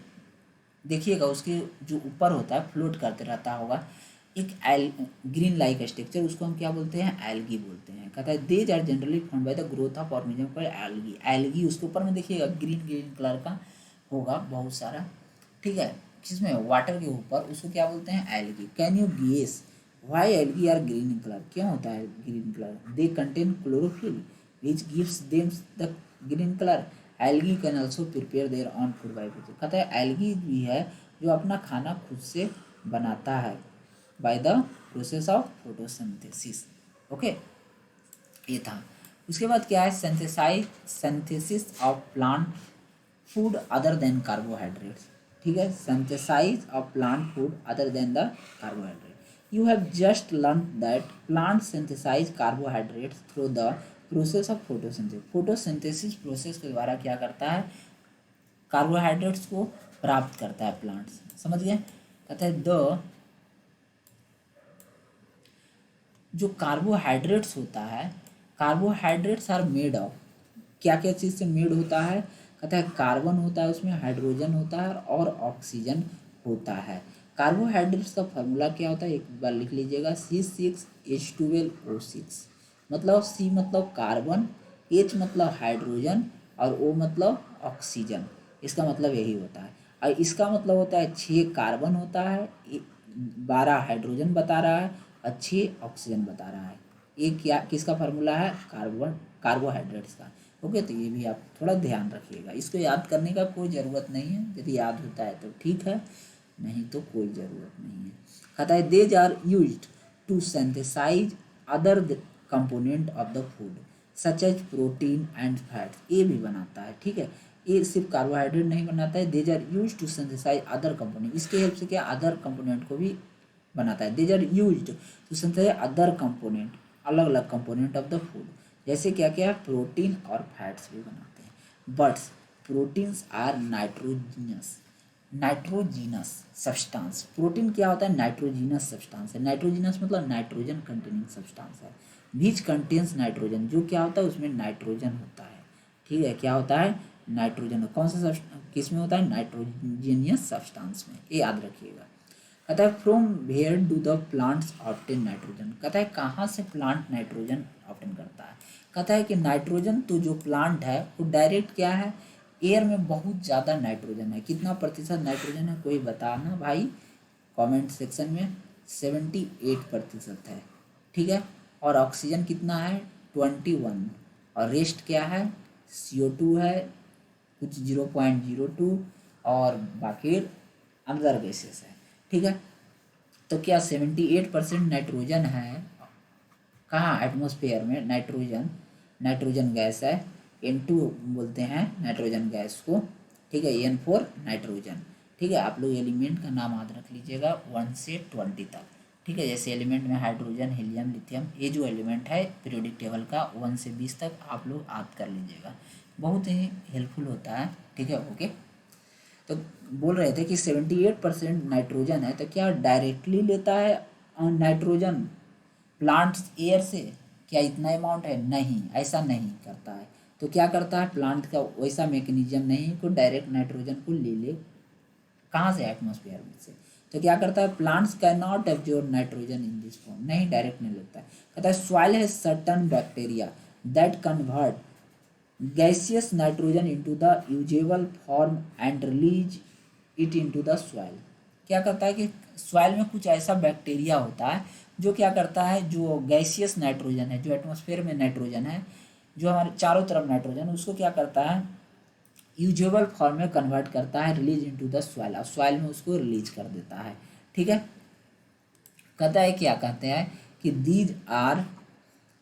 A: देखिएगा उसके जो ऊपर होता है फ्लोट करते रहता होगा एक एल ग्रीन लाइक स्ट्रक्चर, उसको हम क्या बोलते हैं, एल्गी बोलते हैं। कहता है these are generally formed by the growth of organism पर एल्गी, एल्गी उसके ऊपर में देखिएगा ग्रीन ग्रीन कलर का होगा बहुत सारा, ठीक है, किसमें, वाटर के ऊपर, उसको क्या बोलते हैं, algae. Can you guess why algae are green in colour, क्यों होता है green colour, they contain chlorophyll which gives them the green colour, algae can also prepare their own food by photo. कहता है एल्गी भी है जो अपना खाना खुद से बनाता है by the process of photosynthesis. Okay, ये था। उसके बाद क्या है, synthesis of plant food other than carbohydrates, ठीक है, synthesize of plant food other than the carbohydrate. You have just learn that plant synthesize carbohydrates through the process of photosynthesis. Photosynthesis process के द्वारा क्या करता है, कार्बोहाइड्रेट्स को प्राप्त करता है प्लांट्स, समझ गए। कहता है द जो कार्बोहाइड्रेट्स होता है, कार्बोहाइड्रेट्स आर मेड ऑफ, क्या क्या चीज़ से मेड होता है, कहता है कार्बन होता है, उसमें हाइड्रोजन होता है और ऑक्सीजन होता है। कार्बोहाइड्रेट्स का फार्मूला क्या होता है, एक बार लिख लीजिएगा, C6H12O6, मतलब C मतलब कार्बन, H मतलब हाइड्रोजन और O मतलब ऑक्सीजन, इसका मतलब यही होता है। और इसका मतलब होता है 6 कार्बन होता है, 12 हाइड्रोजन बता रहा है और 6 ऑक्सीजन बता रहा है। ये क्या किसका फार्मूला है, कार्बोहाइड्रेट्स का। ओके, तो ये भी आप थोड़ा ध्यान रखिएगा, इसको याद करने का कोई ज़रूरत नहीं है, यदि याद होता है तो ठीक है, नहीं तो कोई ज़रूरत नहीं है। कहता है these are used to synthesize other component of the food such as protein and fats, ये भी बनाता है, ठीक है, ये सिर्फ कार्बोहाइड्रेट नहीं बनाता है, these are use to synthesize other component, इसके हेल्प से क्या अदर कंपोनेंट को भी बनाता है। These are use to synthesize other component, अलग अलग कंपोनेंट ऑफ द फूड, जैसे क्या क्या प्रोटीन और फैट्स भी बनाते हैं। But proteins are nitrogenous substance, protein क्या होता है, नाइट्रोजीनस सब्सटेंस है, नाइट्रोजीनस मतलब नाइट्रोजन कंटेनिंग सब्सटेंस है, विच कंटेन्स नाइट्रोजन, जो क्या होता है उसमें नाइट्रोजन होता है, ठीक है, क्या होता है, नाइट्रोजन, कौन सा किस में होता है, नाइट्रोजीनियस सब्सटेंस में, ये याद रखिएगा। कहता है from where do the plants obtain nitrogen, कहता है कहाँ से प्लांट नाइट्रोजन ऑब्टेन करता है। कहता है कि नाइट्रोजन तो जो प्लांट है वो डायरेक्ट क्या है, एयर में बहुत ज़्यादा नाइट्रोजन है, कितना प्रतिशत नाइट्रोजन है कोई बताना भाई कमेंट सेक्शन में, 78% है, ठीक है, और ऑक्सीजन कितना है 21, और रेस्ट क्या है CO2 है कुछ 0.02 और बाकी अनदर गैसेस है, ठीक है। तो क्या 78% नाइट्रोजन है कहाँ, एटमॉस्फेयर में, नाइट्रोजन गैस है, N2 बोलते हैं नाइट्रोजन गैस को, ठीक है, N4 नाइट्रोजन, ठीक है। आप लोग एलिमेंट का नाम याद रख लीजिएगा 1 से 20 तक, ठीक है, जैसे एलिमेंट में हाइड्रोजन, हीलियम, लिथियम, ये जो एलिमेंट है पीरियोडिक टेबल का 1 से 20 तक आप लोग याद कर लीजिएगा, बहुत ही हेल्पफुल होता है, ठीक है। ओके, तो बोल रहे थे कि 78% नाइट्रोजन है, तो क्या डायरेक्टली लेता है नाइट्रोजन प्लांट्स एयर से, क्या इतना अमाउंट है, नहीं, ऐसा नहीं करता है। तो क्या करता है, प्लांट का वैसा मैकेनिज्म नहीं को डायरेक्ट नाइट्रोजन को ले कहाँ से, एटमॉस्फेयर में से, तो क्या करता है, plants can not absorb nitrogen in this form, नहीं डायरेक्ट नहीं लेता है। कहता है soil has certain bacteria that convert gaseous nitrogen into the usable form and release it into the soil। क्या करता है कि सॉइल में कुछ ऐसा बैक्टीरिया होता है जो क्या करता है, जो गैसियस नाइट्रोजन है, जो एटमॉस्फेयर में नाइट्रोजन है, जो हमारे चारों तरफ नाइट्रोजन, उसको क्या करता है यूजेबल फॉर्म में कन्वर्ट करता है, रिलीज इनटू द सॉइल, और सॉइल में उसको रिलीज कर देता है, ठीक है। कहता है क्या कहते हैं कि these are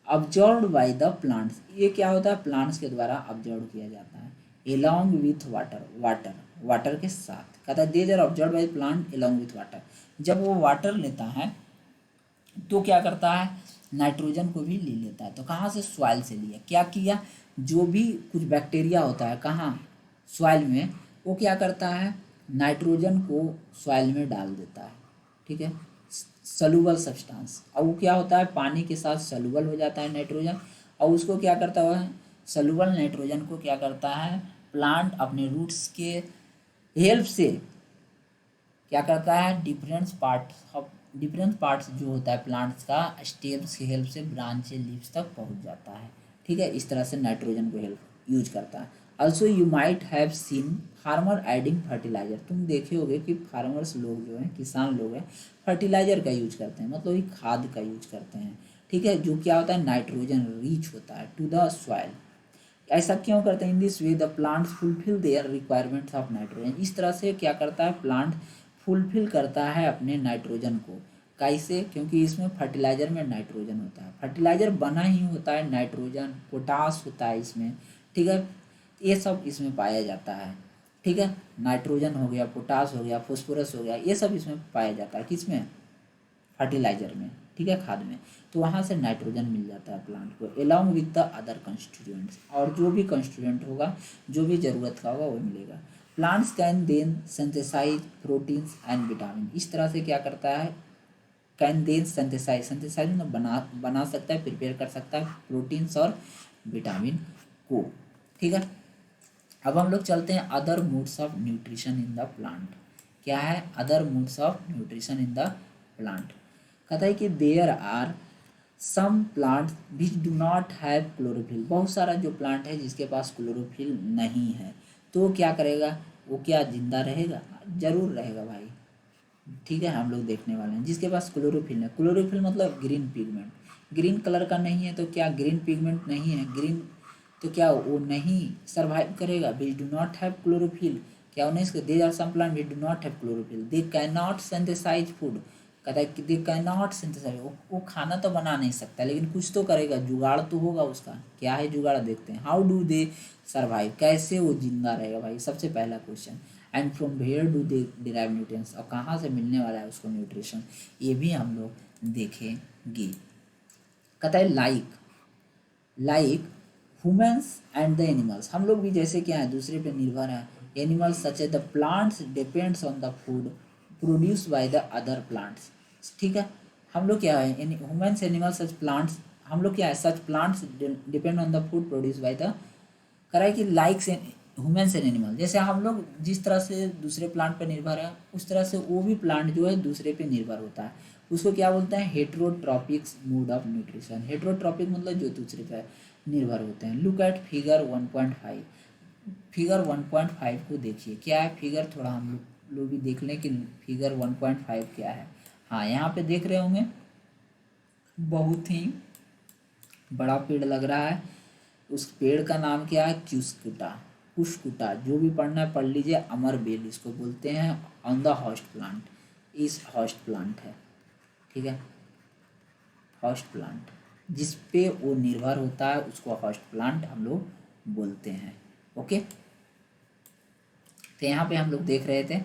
A: observed by the plants, ये क्या होता है, प्लांट्स के द्वारा ऑब्जर्व किया जाता है, एलोंग विथ वाटर के साथ। कहता है these are observed by plant along with water, जब वो वाटर लेता है तो क्या करता है, नाइट्रोजन को भी ले लेता है। तो कहाँ से? सॉइल से लिया। क्या किया? जो भी कुछ बैक्टीरिया होता है कहाँ? सॉइल में, वो क्या करता है? नाइट्रोजन को सॉइल में डाल देता है, ठीक है, सलूबल सब्सटेंस। और वो क्या होता है? पानी के साथ सलूबल हो जाता है नाइट्रोजन, और उसको क्या करता है? सलूबल नाइट्रोजन को क्या करता है? प्लांट अपने रूट्स के हेल्प से क्या करता है? डिफरेंट पार्ट्स जो होता है प्लांट्स का, स्टेम्स की हेल्प से ब्रांच लीव्स तक पहुंच जाता है, ठीक है। इस तरह से नाइट्रोजन को हेल्प यूज करता है। Also you might have seen farmer adding fertiliser. तुम देखे होगे कि फार्मर्स लोग जो हैं, किसान लोग हैं, फर्टिलाइजर का यूज करते हैं, मतलब ये खाद का यूज करते हैं, ठीक है, जो क्या होता है? नाइट्रोजन रिच होता है टू द सॉइल। ऐसा क्यों करते हैं? In this way the plants fulfil there requirements of nitrogen. इस तरह से क्या करता है? प्लांट फुलफिल करता है अपने नाइट्रोजन को। कैसे? क्योंकि इसमें फर्टिलाइजर में नाइट्रोजन होता है, फर्टिलाइजर बना ही होता है नाइट्रोजन, पोटास होता है इसमें, ठीक है, ये सब इसमें पाया जाता है, ठीक है। नाइट्रोजन हो गया, पोटास हो गया, फॉस्फोरस हो गया, ये सब इसमें पाया जाता है। किसमें? फर्टिलाइजर में, ठीक है, खाद में। तो वहाँ से नाइट्रोजन मिल जाता है प्लांट को along with the other constituents, और जो भी कंस्टिट्यूएंट होगा, जो भी ज़रूरत का होगा वो मिलेगा। Plants can then synthesize proteins and vitamin. इस तरह से क्या करता है? कैन देन सिंथेसाइज में बना सकता है, प्रिपेयर कर सकता है प्रोटीन्स और विटामिन को, ठीक है। अब हम लोग चलते हैं other modes of nutrition in the plant. क्या है other modes of nutrition in the plant? कहता है कि there are some plants which do not have chlorophyll. बहुत सारा जो प्लांट है जिसके पास क्लोरोफिल नहीं है, तो वो क्या करेगा? वो क्या जिंदा रहेगा? जरूर रहेगा भाई, ठीक है। हम लोग देखने वाले हैं जिसके पास क्लोरोफिल है। क्लोरोफिल मतलब ग्रीन पिगमेंट, ग्रीन कलर का नहीं है तो क्या ग्रीन पिगमेंट नहीं है, ग्रीन, तो क्या वो नहीं सर्वाइव करेगा? Which do not have chlorophyll, क्या उन्हें? They are some plant which do not have chlorophyll, they can not synthesize food. कहता है कि दे कैन नॉट सिंथेसाइज, वो खाना तो बना नहीं सकता लेकिन कुछ तो करेगा, जुगाड़ तो होगा उसका। क्या है जुगाड़? देखते हैं। हाउ डू दे सर्वाइव, कैसे वो जिंदा रहेगा भाई, सबसे पहला question. And from where do they derive nutrients, और कहाँ से मिलने वाला है उसको न्यूट्रिशन, ये भी हम लोग देखेंगे। कहता है like humans and the animals, हम लोग भी जैसे क्या है? दूसरे पे निर्भर है। एनिमल्स सच है the plants depends on the food produce by the other plants, ठीक है। हम लोग क्या है? ह्यूमन्स एनिमल्स सच प्लांट्स, हम लोग क्या है? सच plants depend on the food produce by the, करा कि लाइक्स ह्यूमन्स एंड एनिमल, जैसे हम लोग जिस तरह से दूसरे प्लांट पर निर्भर है, उस तरह से वो भी प्लांट जो है दूसरे पे निर्भर होता है। उसको क्या बोलते हैं? हेट्रोट्रॉपिक्स मोड ऑफ न्यूट्रिशन। हेट्रोट्रॉपिक मतलब जो दूसरे पे निर्भर होते हैं। लुक एट फिगर 1.5, फिगर 1.5 को देखिए। क्या है फिगर? थोड़ा हम लोग भी देख लें कि फिगर 1.5 क्या है। हाँ, यहाँ पे देख रहे होंगे बहुत ही बड़ा पेड़ लग रहा है। उस पेड़ का नाम क्या है? क्यूस्कुटा, कुशकुटा, जो भी पढ़ना है पढ़ लीजिए। अमर बेल इसको बोलते हैं। ऑन द होस्ट प्लांट, इस होस्ट प्लांट है, ठीक है, होस्ट प्लांट जिस पे वो निर्भर होता है उसको होस्ट प्लांट हम लोग बोलते हैं। ओके, तो यहाँ पे हम लोग देख रहे थे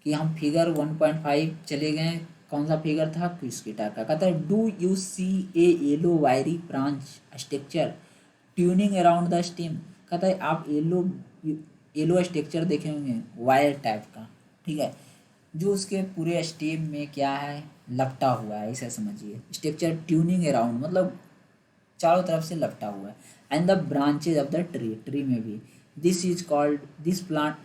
A: कि हम फिगर 1.5 चले गए। कौन सा फिगर था? क्यूस्कुटा का। कहता है do you see a yellow wiry branch structure twining around the stem. कहता है आप येलो स्ट्रक्चर देखे होंगे वायर टाइप का, ठीक है, जो उसके पूरे स्टेम में क्या है? लपटा हुआ है, ऐसा समझिए। स्ट्रक्चर ट्यूनिंग अराउंड मतलब चारों तरफ से लपटा हुआ है। And the branches of the tree में भी। This is called, this plant,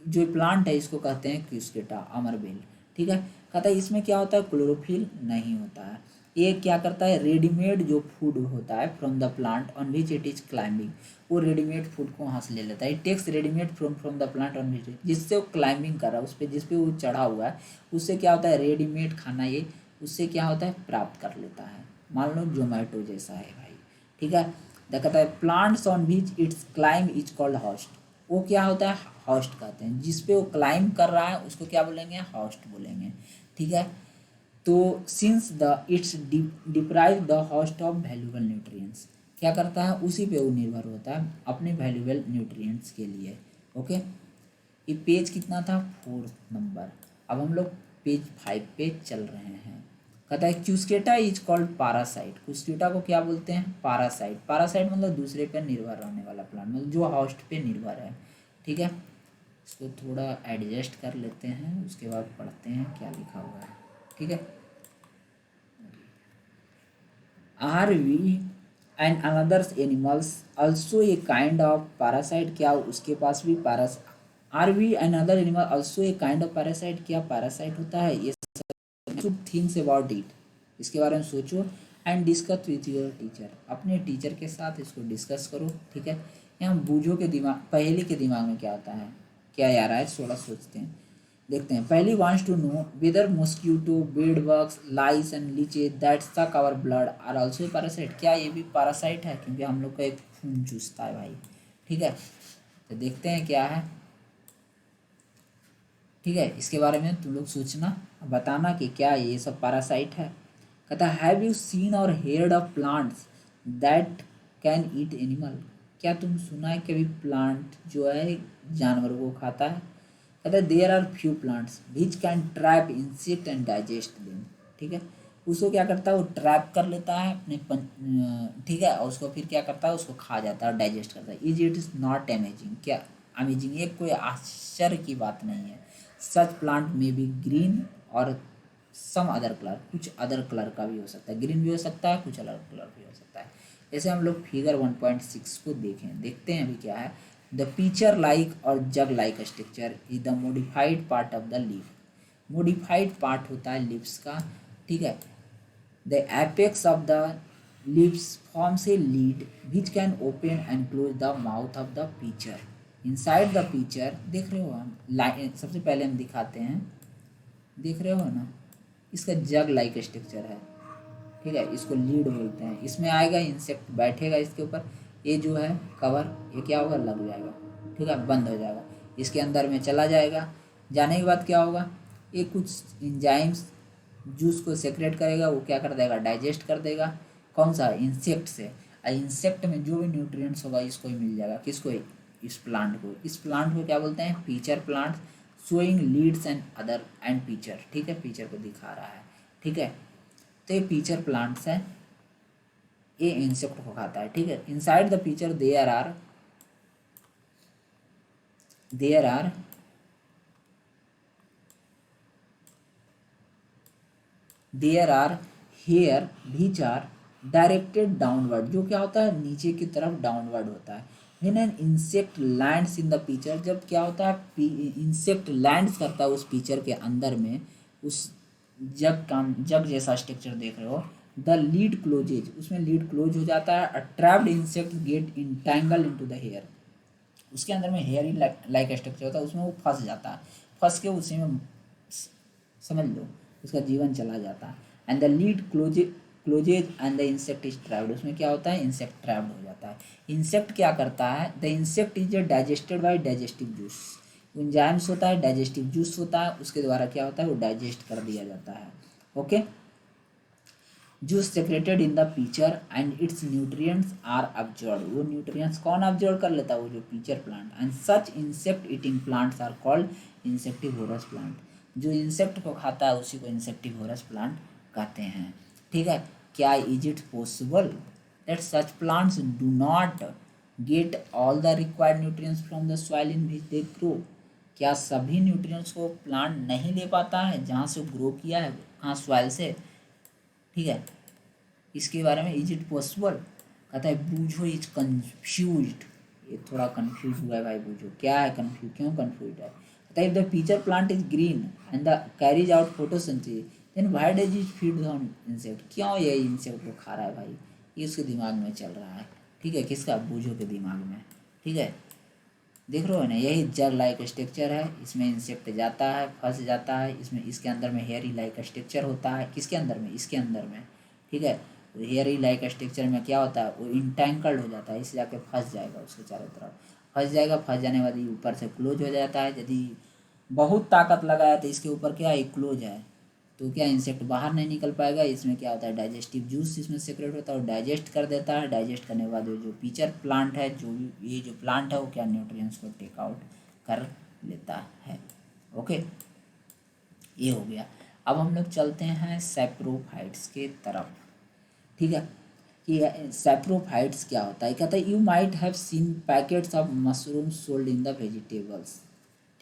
A: जो प्लांट है इसको कहते हैं क्यूस्कुटा, अमरबेल, ठीक है। कहता है इसमें क्या होता है? क्लोरोफिल नहीं होता है। ये क्या करता है? रेडीमेड जो फूड होता है from the plant on which it is climbing, वो रेडीमेड फूड को वहाँ से ले लेता है। It takes readymade from the plant on which, जिससे वो क्लाइंबिंग कर रहा है, उस पर जिस पे वो चढ़ा हुआ है, उससे क्या होता है? रेडीमेड खाना ये उससे क्या होता है? प्राप्त कर लेता है। मान लो जोमेटो जैसा है भाई, ठीक है। कहता है plants on which it's climb is called host, वो क्या होता है? होस्ट कहते हैं। जिस पे वो क्लाइम कर रहा है उसको क्या बोलेंगे? होस्ट बोलेंगे, ठीक है। तो since the it's deprive the host of valuable nutrients, क्या करता है? उसी पे वो निर्भर होता है अपने वैल्यूबल न्यूट्रिएंट्स के लिए। ओके, ये पेज कितना था? 4 नंबर। अब हम लोग पेज 5 पे चल रहे हैं। कहता है क्यूस्केटा इज कॉल्ड पारासाइट। क्यूस्केटा को क्या बोलते हैं? पारासाइट। पारासाइट मतलब दूसरे पर निर्भर रहने वाला प्लांट, मतलब जो होस्ट पे निर्भर है। ठीक है, इसको थोड़ा एडजस्ट कर लेते हैं, उसके बाद पढ़ते हैं क्या लिखा हुआ है। ठीक है, are we and others animals also a kind of parasite. क्या उसके पास भी पारास are we and other animal also a kind of parasite. क्या पैरासाइट होता है? ये थिंग्स अबाउट इट, इसके बारे में सोचो and discuss with your teacher. अपने टीचर के साथ इसको डिस्कस करो। ठीक है, यहाँ बूझो के दिमाग, पहेली के दिमाग में क्या होता है, क्या यार है, थोड़ा सोचते हैं, देखते हैं। Paheli wants to know whether mosquito, bed bugs, lice and leeches that suck our blood are also parasite. क्या ये भी पैरासाइट है? क्योंकि हम लोग का एक खून चूसता है भाई। ठीक है, तो देखते हैं क्या है। ठीक है, इसके बारे में तुम लोग सोचना, बताना कि क्या ये सब पैरासाइट है। कहता है हैव यू सीन और heard of plants that can eat animal. क्या तुम सुना है कभी प्लांट जो है जानवरों को खाता है? कहता है there are few plants which can trap insect and digest them. ठीक है, उसको क्या करता है, वो ट्रैप कर लेता है अपने ठीक है, और उसको फिर क्या करता है, उसको खा जाता है और डाइजेस्ट करता है। Is it is not amazing. क्या अमेजिंग? ये कोई आश्चर्य की बात नहीं है। सच प्लांट में बी ग्रीन और सम अदर कलर, कुछ अदर कलर का भी हो सकता है, ग्रीन भी हो सकता है, कुछ अलग कलर भी हो सकता है। जैसे हम लोग फिगर 1.6 को देखते हैं अभी क्या है। द पिक्चर लाइक और jug like structure is the modified part of the leaf. Modified part होता है लिप्स का। ठीक है, the apex of the lips forms a lid which can open and close the mouth of the pitcher. Inside the pitcher देख रहे हो हम, सबसे पहले हम दिखाते हैं, देख रहे हो ना, इसका जग लाइक स्ट्रक्चर है। ठीक है, इसको लीड बोलते हैं। इसमें आएगा इंसेक्ट, बैठेगा इसके ऊपर, ये जो है कवर, ये क्या होगा, लग जाएगा। ठीक है, बंद हो जाएगा, इसके अंदर में चला जाएगा। जाने के बाद क्या होगा, ये कुछ इंजाइम्स जूस को सेक्रेट करेगा, वो क्या कर देगा, डाइजेस्ट कर देगा। कौन सा? इंसेक्ट से। और इंसेक्ट में जो भी न्यूट्रिएंट्स होगा इसको ही मिल जाएगा। किसको? इस प्लांट को। इस प्लांट को क्या बोलते हैं? Pitcher plant. Showing Leeds and other and pitcher. ठीक है, पीचर को दिखा रहा है। ठीक है, तो ये पीचर प्लांट्स है, ये इंसेक्ट को खाता है। ठीक है, inside the pitcher there are hair which are directed downward. जो क्या होता है, नीचे की तरफ डाउनवर्ड होता है। When an insect lands in the pitcher, जब क्या होता है, इंसेक्ट लैंड्स करता है उस पीचर के अंदर में, उस जग जैसा स्ट्रक्चर देख रहे हो, द लीड क्लोजेज, उसमें लीड क्लोज हो जाता है। A trapped insect get entangle into the hair, उसके अंदर में हेयर ही लाइक स्ट्रक्चर होता है, उसमें वो फंस जाता है, फंस के उसी में समझ लो उसका जीवन चला जाता है। And the lid closes and the insect is trapped, उसमें क्या होता है, इंसेक्ट ट्रैप्ड हो जाता है। इंसेक्ट क्या करता है, the insect is digested by digestive juice. Enzymes होता है, डाइजेस्टिव जूस होता है, उसके द्वारा क्या होता है, वो डाइजेस्ट कर दिया जाता है। Okay, juice secreted in the pitcher and its nutrients are absorb. वो न्यूट्रिएंट्स कौन अब्जॉर्ब कर लेता है, वो जो pitcher plant. And such insect eating plants are called insectivorous plant. जो इंसेक्ट को खाता है उसी को इंसेक्टिवोरस प्लांट कहते हैं। ठीक है, क्या is it possible that such plants do not get all the required nutrients from the soil in which they grow. क्या सभी न्यूट्रिएंट्स को प्लांट नहीं ले पाता है जहाँ से ग्रो किया है, कहाँ, सॉइल से। ठीक है, इसके बारे में इज इट पॉसिबल, कहता है बूझो इज कन्फ्यूज्ड। ये थोड़ा कन्फ्यूज हुआ है भाई, बूझो क्या है, कन्फ्यूज क्यों कन्फ्यूज है। कहता है if the pitcher plant is green and the carries out photosynthesis then why does it feed on insect. क्यों ये इंसेक्ट को खा रहा है भाई, ये उसके दिमाग में चल रहा है। ठीक है, किसका, बूझो के दिमाग में। ठीक है, देख रहे हो ना, यही जग लाइक स्ट्रक्चर है, इसमें इंसेक्ट जाता है, फंस जाता है इसमें, इसके अंदर में हेयरी लाइक स्ट्रक्चर होता है, किसके अंदर में, इसके अंदर में। ठीक है, हेयरी लाइक स्ट्रक्चर में क्या होता है, वो इंटैंगल्ड हो जाता है, इससे जाके फंस जाएगा, उसके चारों तरफ फंस जाएगा। फंस जाने के बाद ये ऊपर से क्लोज हो जाता है। यदि बहुत ताकत लगाया तो इसके ऊपर क्या है, क्लोज है, तो क्या इंसेक्ट बाहर नहीं निकल पाएगा। इसमें क्या होता है, डाइजेस्टिव जूस इसमें सेक्रेट होता है और डाइजेस्ट कर देता है। डाइजेस्ट करने के बाद जो पीचर प्लांट है, जो ये जो प्लांट है, वो क्या न्यूट्रिएंट्स को टेक आउट कर लेता है। ओके, ये हो गया। अब हम लोग चलते हैं सैप्रोफाइट्स के तरफ, ठीक है। कि सैप्रोफाइट्स क्या होता है, कहता है you might have scene packets of mushroom sold in the vegetables,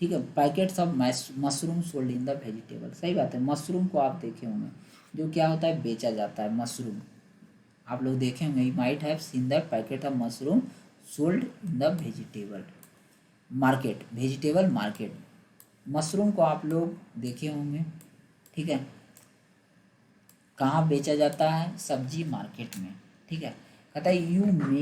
A: ठीक है, packets of mushroom sold in the vegetable, सही बात है। मशरूम को आप देखे होंगे, जो क्या होता है, बेचा जाता है मशरूम, आप लोग देखे होंगे, you might have seen the packet of mushroom sold in the vegetable market, vegetable market, mushroom को आप लोग देखे होंगे, ठीक है, कहाँ बेचा जाता है, सब्जी मार्केट में, ठीक है। कहता है you may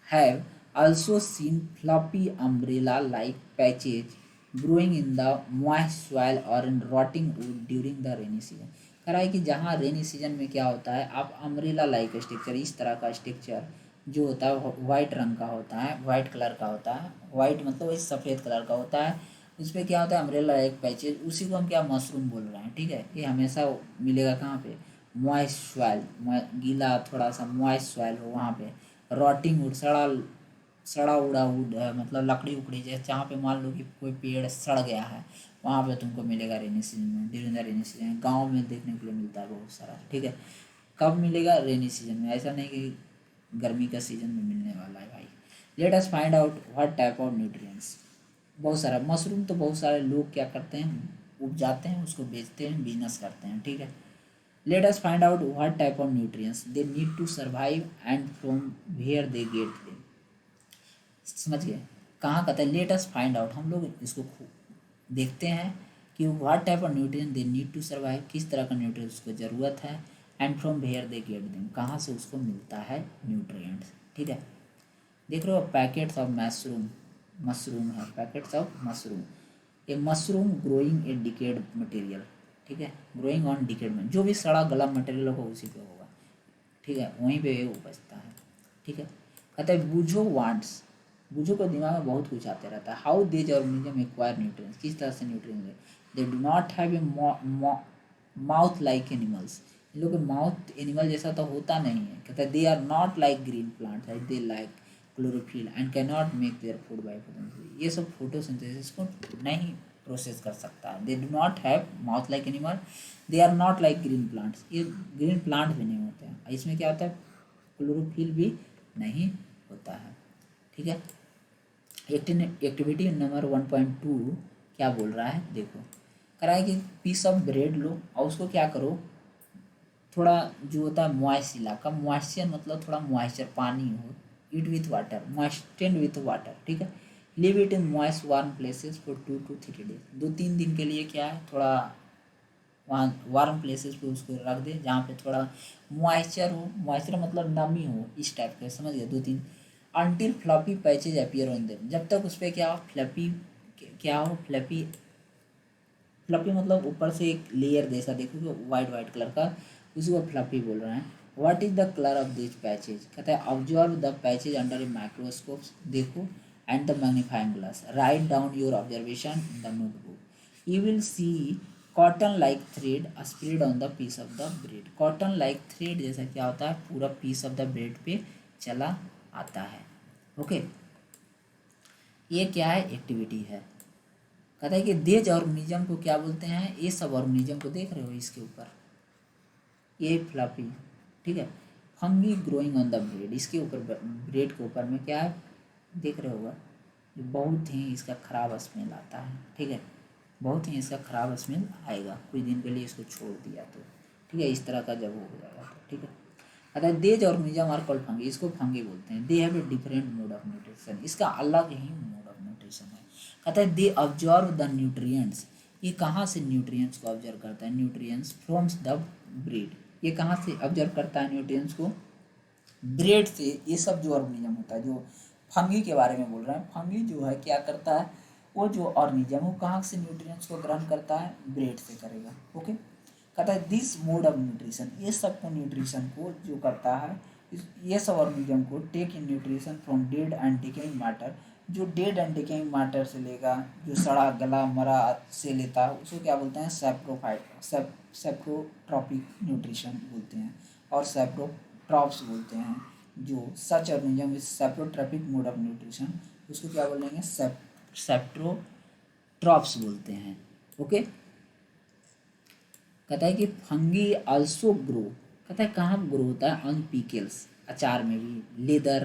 A: have also seen floppy umbrella like patches growing in the moist soil और in rotting wood during the rainy season. कह रहा है कि जहाँ रेनी सीजन में क्या होता है, आप अम्ब्रेला लाइक स्ट्रक्चर, इस तरह का स्ट्रक्चर जो होता है वाइट रंग का होता है, वाइट कलर का होता है, वाइट मतलब वही सफ़ेद कलर का होता है, उस पर क्या होता है अम्ब्रेला लाइक पैचेज, उसी को हम क्या मशरूम बोल रहे हैं, ठीक है। ये हमेशा मिलेगा कहाँ पे, मॉइस्ट सॉइल, गीला थोड़ा सा मॉइस्ट सॉइल हो वहाँ पे, रॉटिंग वुड, सड़ा सड़ा उड़ा वुड है, मतलब लकड़ी उकड़ी, जैसे जहाँ पे मान लो कि कोई पेड़ सड़ गया है, वहाँ पे तुमको मिलेगा रेनी सीजन में, ड्यूरिंग द रेनी सीजन, गाँव में देखने के लिए मिलता है बहुत सारा, ठीक है। कब मिलेगा, रेनी सीजन में, ऐसा नहीं कि गर्मी का सीजन में मिलने वाला है भाई। Let us find out what type of nutrients, बहुत सारा मशरूम तो बहुत सारे लोग क्या करते हैं, उपजाते हैं, उसको बेचते हैं, बिजनेस करते हैं, ठीक है। Let us find out what type of nutrients they need to survive and from where they get them. समझ गए, कहाँ कहता है लेट अस फाइंड आउट, हम लोग इसको देखते हैं कि what type of nutrient they need to survive, किस तरह का न्यूट्रिएंट उसको ज़रूरत है, and from where they get them, कहाँ से उसको मिलता है न्यूट्रिएंट्स, ठीक है। देख रहे हो पैकेट्स ऑफ मशरूम, मशरूम है, packets of mushroom, A mushroom growing a decade material, ठीक है, ग्रोइंग ऑन डिकेड में, जो भी सड़ा गला मटेरियल होगा उसी पे होगा, ठीक है, वहीं पे ये उपजता है, ठीक है। कहता है बूझो वांट्स, बूझो को दिमाग में बहुत कुछ आते रहता है, how they organism acquire nutrients, किस तरह से nutrients, they do not have a mouth like animals, इन लोग के माउथ एनिमल जैसा तो होता नहीं है। कहता है they are not like green plant, they like chlorophyll and can not make their food by photosynthesis, ये सब फोटोसिंथेसिस को नहीं प्रोसेस कर सकता है। They do not have mouth like animal, they are not like green plants, ये green plant भी नहीं होते हैं, इसमें क्या होता है, क्लोरोफिल भी नहीं होता है, ठीक है। एक्टिविटी नंबर 1.2 क्या बोल रहा है, देखो कह रहा है कि पीस ऑफ ब्रेड लो और उसको क्या करो, थोड़ा जो होता है मॉइस्ट इलाका, मॉइस्चर मतलब थोड़ा मॉइस्चर, पानी हो, it with water, moistened with water, ठीक है। Leave it in moist warm places for 2 to 3 days, 2-3 दिन के लिए क्या है, थोड़ा वहाँ वार्म प्लेसेस पे उसको रख दे, जहाँ पे थोड़ा मॉइस्चर हो, मॉइस्चर मतलब नमी हो, इस टाइप का, समझ गए, 2-3, until fluffy patches appear on them, जब तक उस पर क्या हो, फ्लफी, क्या हो, फ्लफी, फ्लफी मतलब ऊपर से एक लेयर जैसा देखोगे वाइट वाइट कलर का, उसी को फ्लफी बोल रहे हैं। What is the colour of this patches, कहता है observe the patches under a microscope, देखो and the magnifying glass, write down your observation in the notebook, you will see cotton like thread spread on the piece of the bread, cotton like thread जैसा क्या होता है, पूरा piece of the bread पे चला आता है, okay. ये क्या है, एक्टिविटी है। कहता है कि देज ऑर्गेनिज्म को क्या बोलते हैं, ये सब ऑर्गेनिज्म को देख रहे हो इसके ऊपर, ये फ्लफी, ठीक है, fungi growing on the bread, इसके ऊपर ब्रेड के ऊपर में क्या है, देख रहे होगा, बहुत ही इसका खराब स्मेल आता है, ठीक है, बहुत ही इसका खराब स्मेल आएगा, कुछ दिन के लिए इसको छोड़ दिया तो, ठीक है, इस तरह का जब हो जाएगा तो, ठीक है। कहता है देज ऑर्गेनिज्म आर कॉल्ड फंगी, इसको फंगी बोलते हैं, they have a different mode of nutrition, इसका अलग ही मोड ऑफ न्यूट्रिशन है। कहता है दे ऑब्जर्व द न्यूट्रिएंट्स, ये कहाँ से न्यूट्रिएंट्स को ऑब्जर्व करता है, न्यूट्रिएंट्स फ्रॉम द ब्रीड, ये कहाँ से ऑब्जर्व करता है न्यूट्रिएंट्स को, ब्रेड से। ये सब जो ऑर्गेनिज्म होता है, जो फंगी के बारे में बोल रहे हैं, फंगी जो है क्या करता है, वो जो ऑर्गेनिज्म वो कहाँ से न्यूट्रिएंट्स को ग्रहण करता है, ब्रेड से करेगा, ओके। कहता है दिस मोड ऑफ न्यूट्रिशन, ये सब को न्यूट्रिशन को जो करता है, ये सब ऑर्गेनिज्म को take in nutrition from dead and decaying matter, जो डेड एंड डिकेइंग मैटर से लेगा, जो सड़ा गला मरा से लेता है, उसको क्या बोलते हैं, सेप्रोट्रॉपिक न्यूट्रिशन बोलते हैं, और सेप्रोट्रॉप्स बोलते हैं, जो such organism with saprotrophic mode of nutrition, उसको क्या बोलेंगे, सेप्रोट्रॉप्स बोलते हैं, ओके। कहता है कि फंगी आल्सो ग्रो, कहता है कहाँ ग्रो होता है, ऑन पिकल्स, अचार में भी, leather,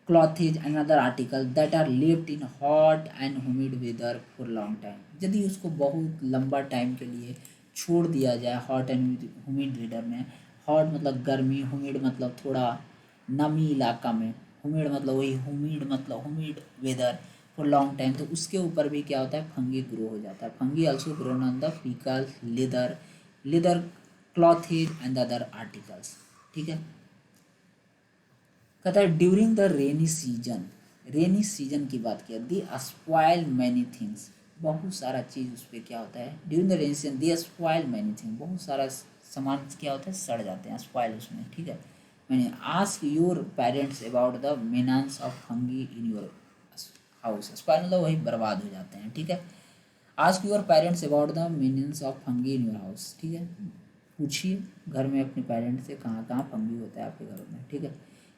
A: clothes and other article that are left in hot and humid weather for long time. यदि उसको बहुत लंबा टाइम के लिए छोड़ दिया जाए हॉट एंड ह्यूमिड वेदर में, हॉट मतलब गर्मी, ह्यूमिड मतलब थोड़ा नमी इलाका में, ह्यूमिड मतलब वही ह्यूमिड मतलब humid weather for long time, तो उसके ऊपर भी क्या होता है, फंगी ग्रो हो जाता है। Fungi also grow on the pickles, leather clothes and other articles. ठीक है, कहता है ड्यूरिंग द रेनी सीजन की बात किया, दे स्पॉइल मैनी थिंग्स, बहुत सारा चीज़ उस पर क्या होता है, during the rainy season they spoil many thing, बहुत सारा सामान क्या होता है, सड़ जाते हैं, स्पॉइल उसमें। ठीक है, मैंने ask your parents about the menace of fungi in your house, spoil मतलब वही बर्बाद हो जाते हैं। ठीक है, ask your parents about the menace of fungi in your house. ठीक है, पूछिए घर में अपने पेरेंट्स से कहाँ कहाँ फंगी होता है आपके घर में। ठीक है,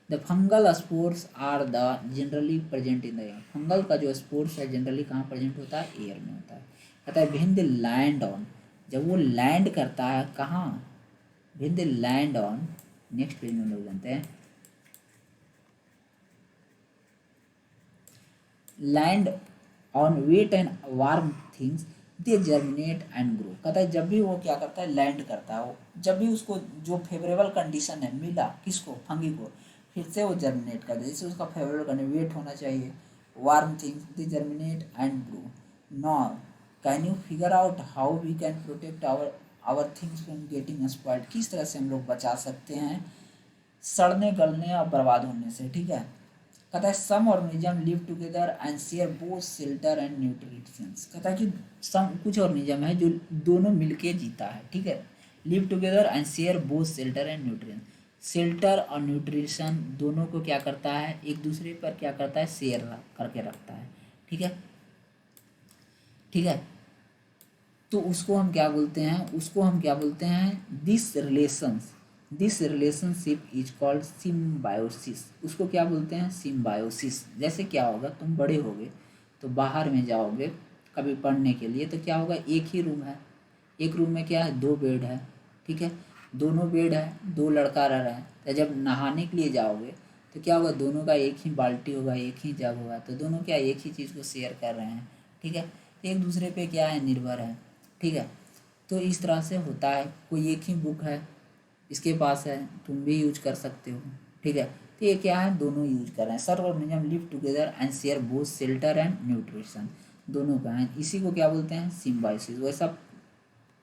A: the fungal spores are the generally present in the air, fungal का जो स्पोर्स है जनरली कहाँ प्रेजेंट होता है, एयर में होता है। कहता है व्हेन दे लैंड ऑन, जब वो लैंड करता है कहाँ, when they land on, next page में लोग जानते हैं, land on wet and warm things they germinate and grow. कहता है जब भी वो क्या करता है, लैंड करता है, वो जब भी उसको जो फेवरेबल कंडीशन है मिला, किसको, फंगी को, फिर से वो जर्मिनेट कर दे, जैसे उसका फेवरेबल कंडीशन वेट होना चाहिए, warm things they germinate and grow. Now can you figure out how we can protect our things from getting spoiled, किस तरह से हम लोग बचा सकते हैं सड़ने गलने और बर्बाद होने से। ठीक है, कहता है some organism live together and share both shelter and nutritions, कहता है कि सम कुछ ऑर्गेनिज्म है जो दोनों मिलके जीता है। ठीक है, live together and share both shelter and nutrition, shelter और न्यूट्रिशन दोनों को क्या करता है, एक दूसरे पर क्या करता है, शेयर करके रखता है। ठीक है, ठीक है, तो उसको हम क्या बोलते हैं, उसको हम क्या बोलते हैं, this relationship is called symbiosis, उसको क्या बोलते हैं, सिम्बायोसिस। जैसे क्या होगा, तुम बड़े होगे तो बाहर में जाओगे कभी पढ़ने के लिए, तो क्या होगा, एक ही रूम है, एक रूम में क्या है, दो बेड है। ठीक है, दोनों बेड है, दो लड़का रह रहा है, तो जब नहाने के लिए जाओगे तो क्या होगा, दोनों का एक ही बाल्टी होगा, एक ही जग होगा, तो दोनों क्या एक ही चीज़ को शेयर कर रहे हैं। ठीक है, एक दूसरे पे क्या है, निर्भर है। ठीक है, तो इस तरह से होता है, कोई एक ही बुक है इसके पास है, तुम भी यूज कर सकते हो। ठीक है, तो ये क्या है, दोनों यूज कर रहे हैं, some organism live together and share both shelter and nutrition, दोनों का है, इसी को क्या बोलते हैं, सिम्बायोसिस। वैसा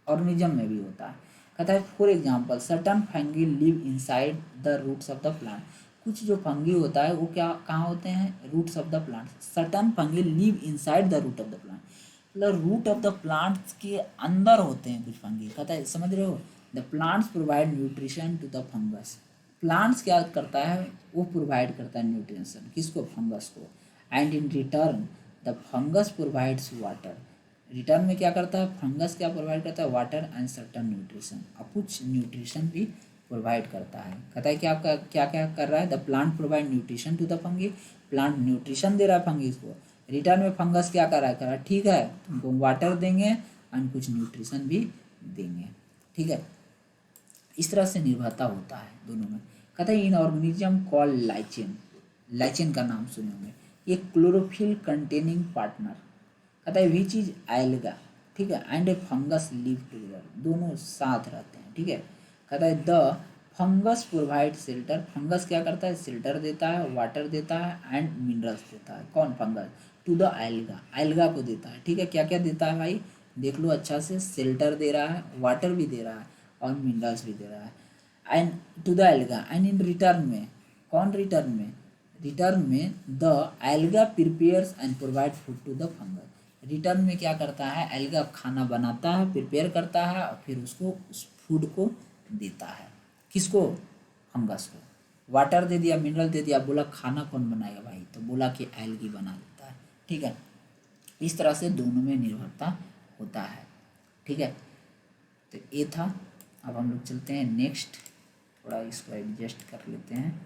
A: ऑर्गेनिज्म में भी होता है। कहता है for example certain fungi live inside the roots of the plant, कुछ जो फंगी होता है वो क्या कहाँ होते हैं, roots of the plant, certain fungi live inside the root of the plant, मतलब रूट ऑफ द प्लांट्स के अंदर होते हैं कुछ फंगी। कहता है समझ रहे हो, the plants provide nutrition to the fungus, plants क्या करता है, वो प्रोवाइड करता है न्यूट्रिशन, किसको, फंगस को, and in return the fungus provides water, return में क्या करता है, फंगस क्या प्रोवाइड करता है, वाटर एंड सर्टन न्यूट्रिशन, अब कुछ न्यूट्रिशन भी प्रोवाइड करता है। कहता है क्या क्या कर रहा है, the plant provide nutrition to the fungi, plant nutrition दे रहा है फंगीज को, रिटर्न में फंगस क्या कर रहा है, ठीक है तुमको वाटर देंगे एंड कुछ न्यूट्रिशन भी देंगे। ठीक है, इस तरह से निर्भरता होता है दोनों में। कहता है इन ऑर्गेनिज्म कॉल लाइचेन, लाइचेन का नाम सुने होंगे, ये क्लोरोफिल कंटेनिंग पार्टनर, कहता है विच इज एल्गा, ठीक है, and A fungus live together, दोनों साथ रहते हैं। ठीक है, कहता है the fungus provide shelter, fungus क्या करता है, शेल्टर देता है, वाटर देता है एंड मिनरल्स देता है, कौन, fungus, to the alga, alga को देता है। ठीक है, क्या क्या देता है भाई, देख लो अच्छा से, शेल्टर दे रहा है, वाटर भी दे रहा है और मिनरल्स भी दे रहा है, and to the alga, and in return में, कौन रिटर्न में, रिटर्न में the alga prepares and provide food to the fungus, return में क्या करता है, एल्गा खाना बनाता है, प्रिपेयर करता है और फिर उसको उस फूड को देता है, किसको, फंगस को, वाटर दे दिया, मिनरल दे दिया, बोला खाना कौन बनाएगा भाई, तो बोला कि एल्गी बना देता है। ठीक है, इस तरह से दोनों में निर्भरता होता है। ठीक है, तो ये था, अब हम लोग चलते हैं नेक्स्ट, थोड़ा इसको एडजस्ट कर लेते हैं।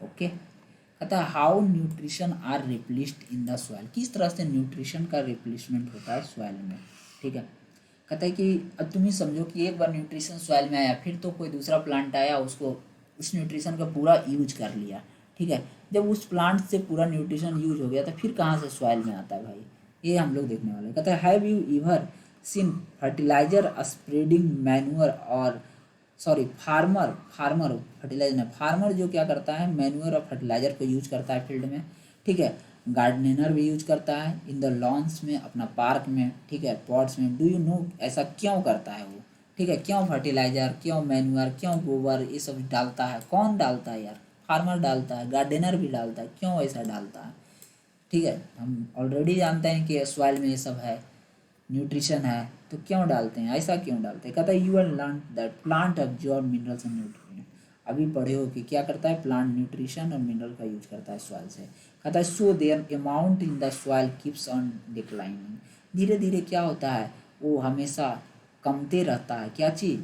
A: ओके, कहता है how nutrition are replaced in the soil, किस तरह से न्यूट्रिशन का रिप्लेसमेंट होता है सॉइल में। ठीक है, कहता है कि अब तुम ही समझो कि एक बार न्यूट्रिशन सॉइल में आया, फिर तो कोई दूसरा प्लांट आया, उसको उस न्यूट्रिशन का पूरा यूज कर लिया, ठीक है। जब उस प्लांट से पूरा न्यूट्रिशन यूज हो गया तो फिर कहाँ से सॉइल में आता है भाई, ये हम लोग देखने वाले हैं। कहता है have you ever seen fertiliser spreading manure और सॉरी फार्मर फार्मर फर्टिलाइजर नहीं, फार्मर जो क्या करता है मैन्योर और फर्टिलाइजर को यूज करता है फील्ड में, ठीक है। गार्डनर भी यूज करता है इन द लॉन्स में, अपना पार्क में, ठीक है, पॉट्स में। डू यू नो ऐसा क्यों करता है वो, ठीक है, क्यों फर्टिलाइजर, क्यों मैन्योर, क्यों गोबर ये सब डालता है, कौन डालता है यार, फार्मर डालता है, गार्डनर भी डालता है, क्यों ऐसा डालता है, ठीक है। हम ऑलरेडी जानते हैं कि सॉइल में ये सब है, न्यूट्रिशन है, तो क्यों डालते हैं, ऐसा क्यों डालते हैं। कहता है you are learn that plant absorb minerals and nutrient, अभी पढ़े हो कि क्या करता है प्लांट, न्यूट्रिशन और मिनरल का यूज करता है सॉइल से। कहता है so their amount in the soil keeps on declining, धीरे धीरे क्या होता है वो हमेशा कमते रहता है, क्या चीज़,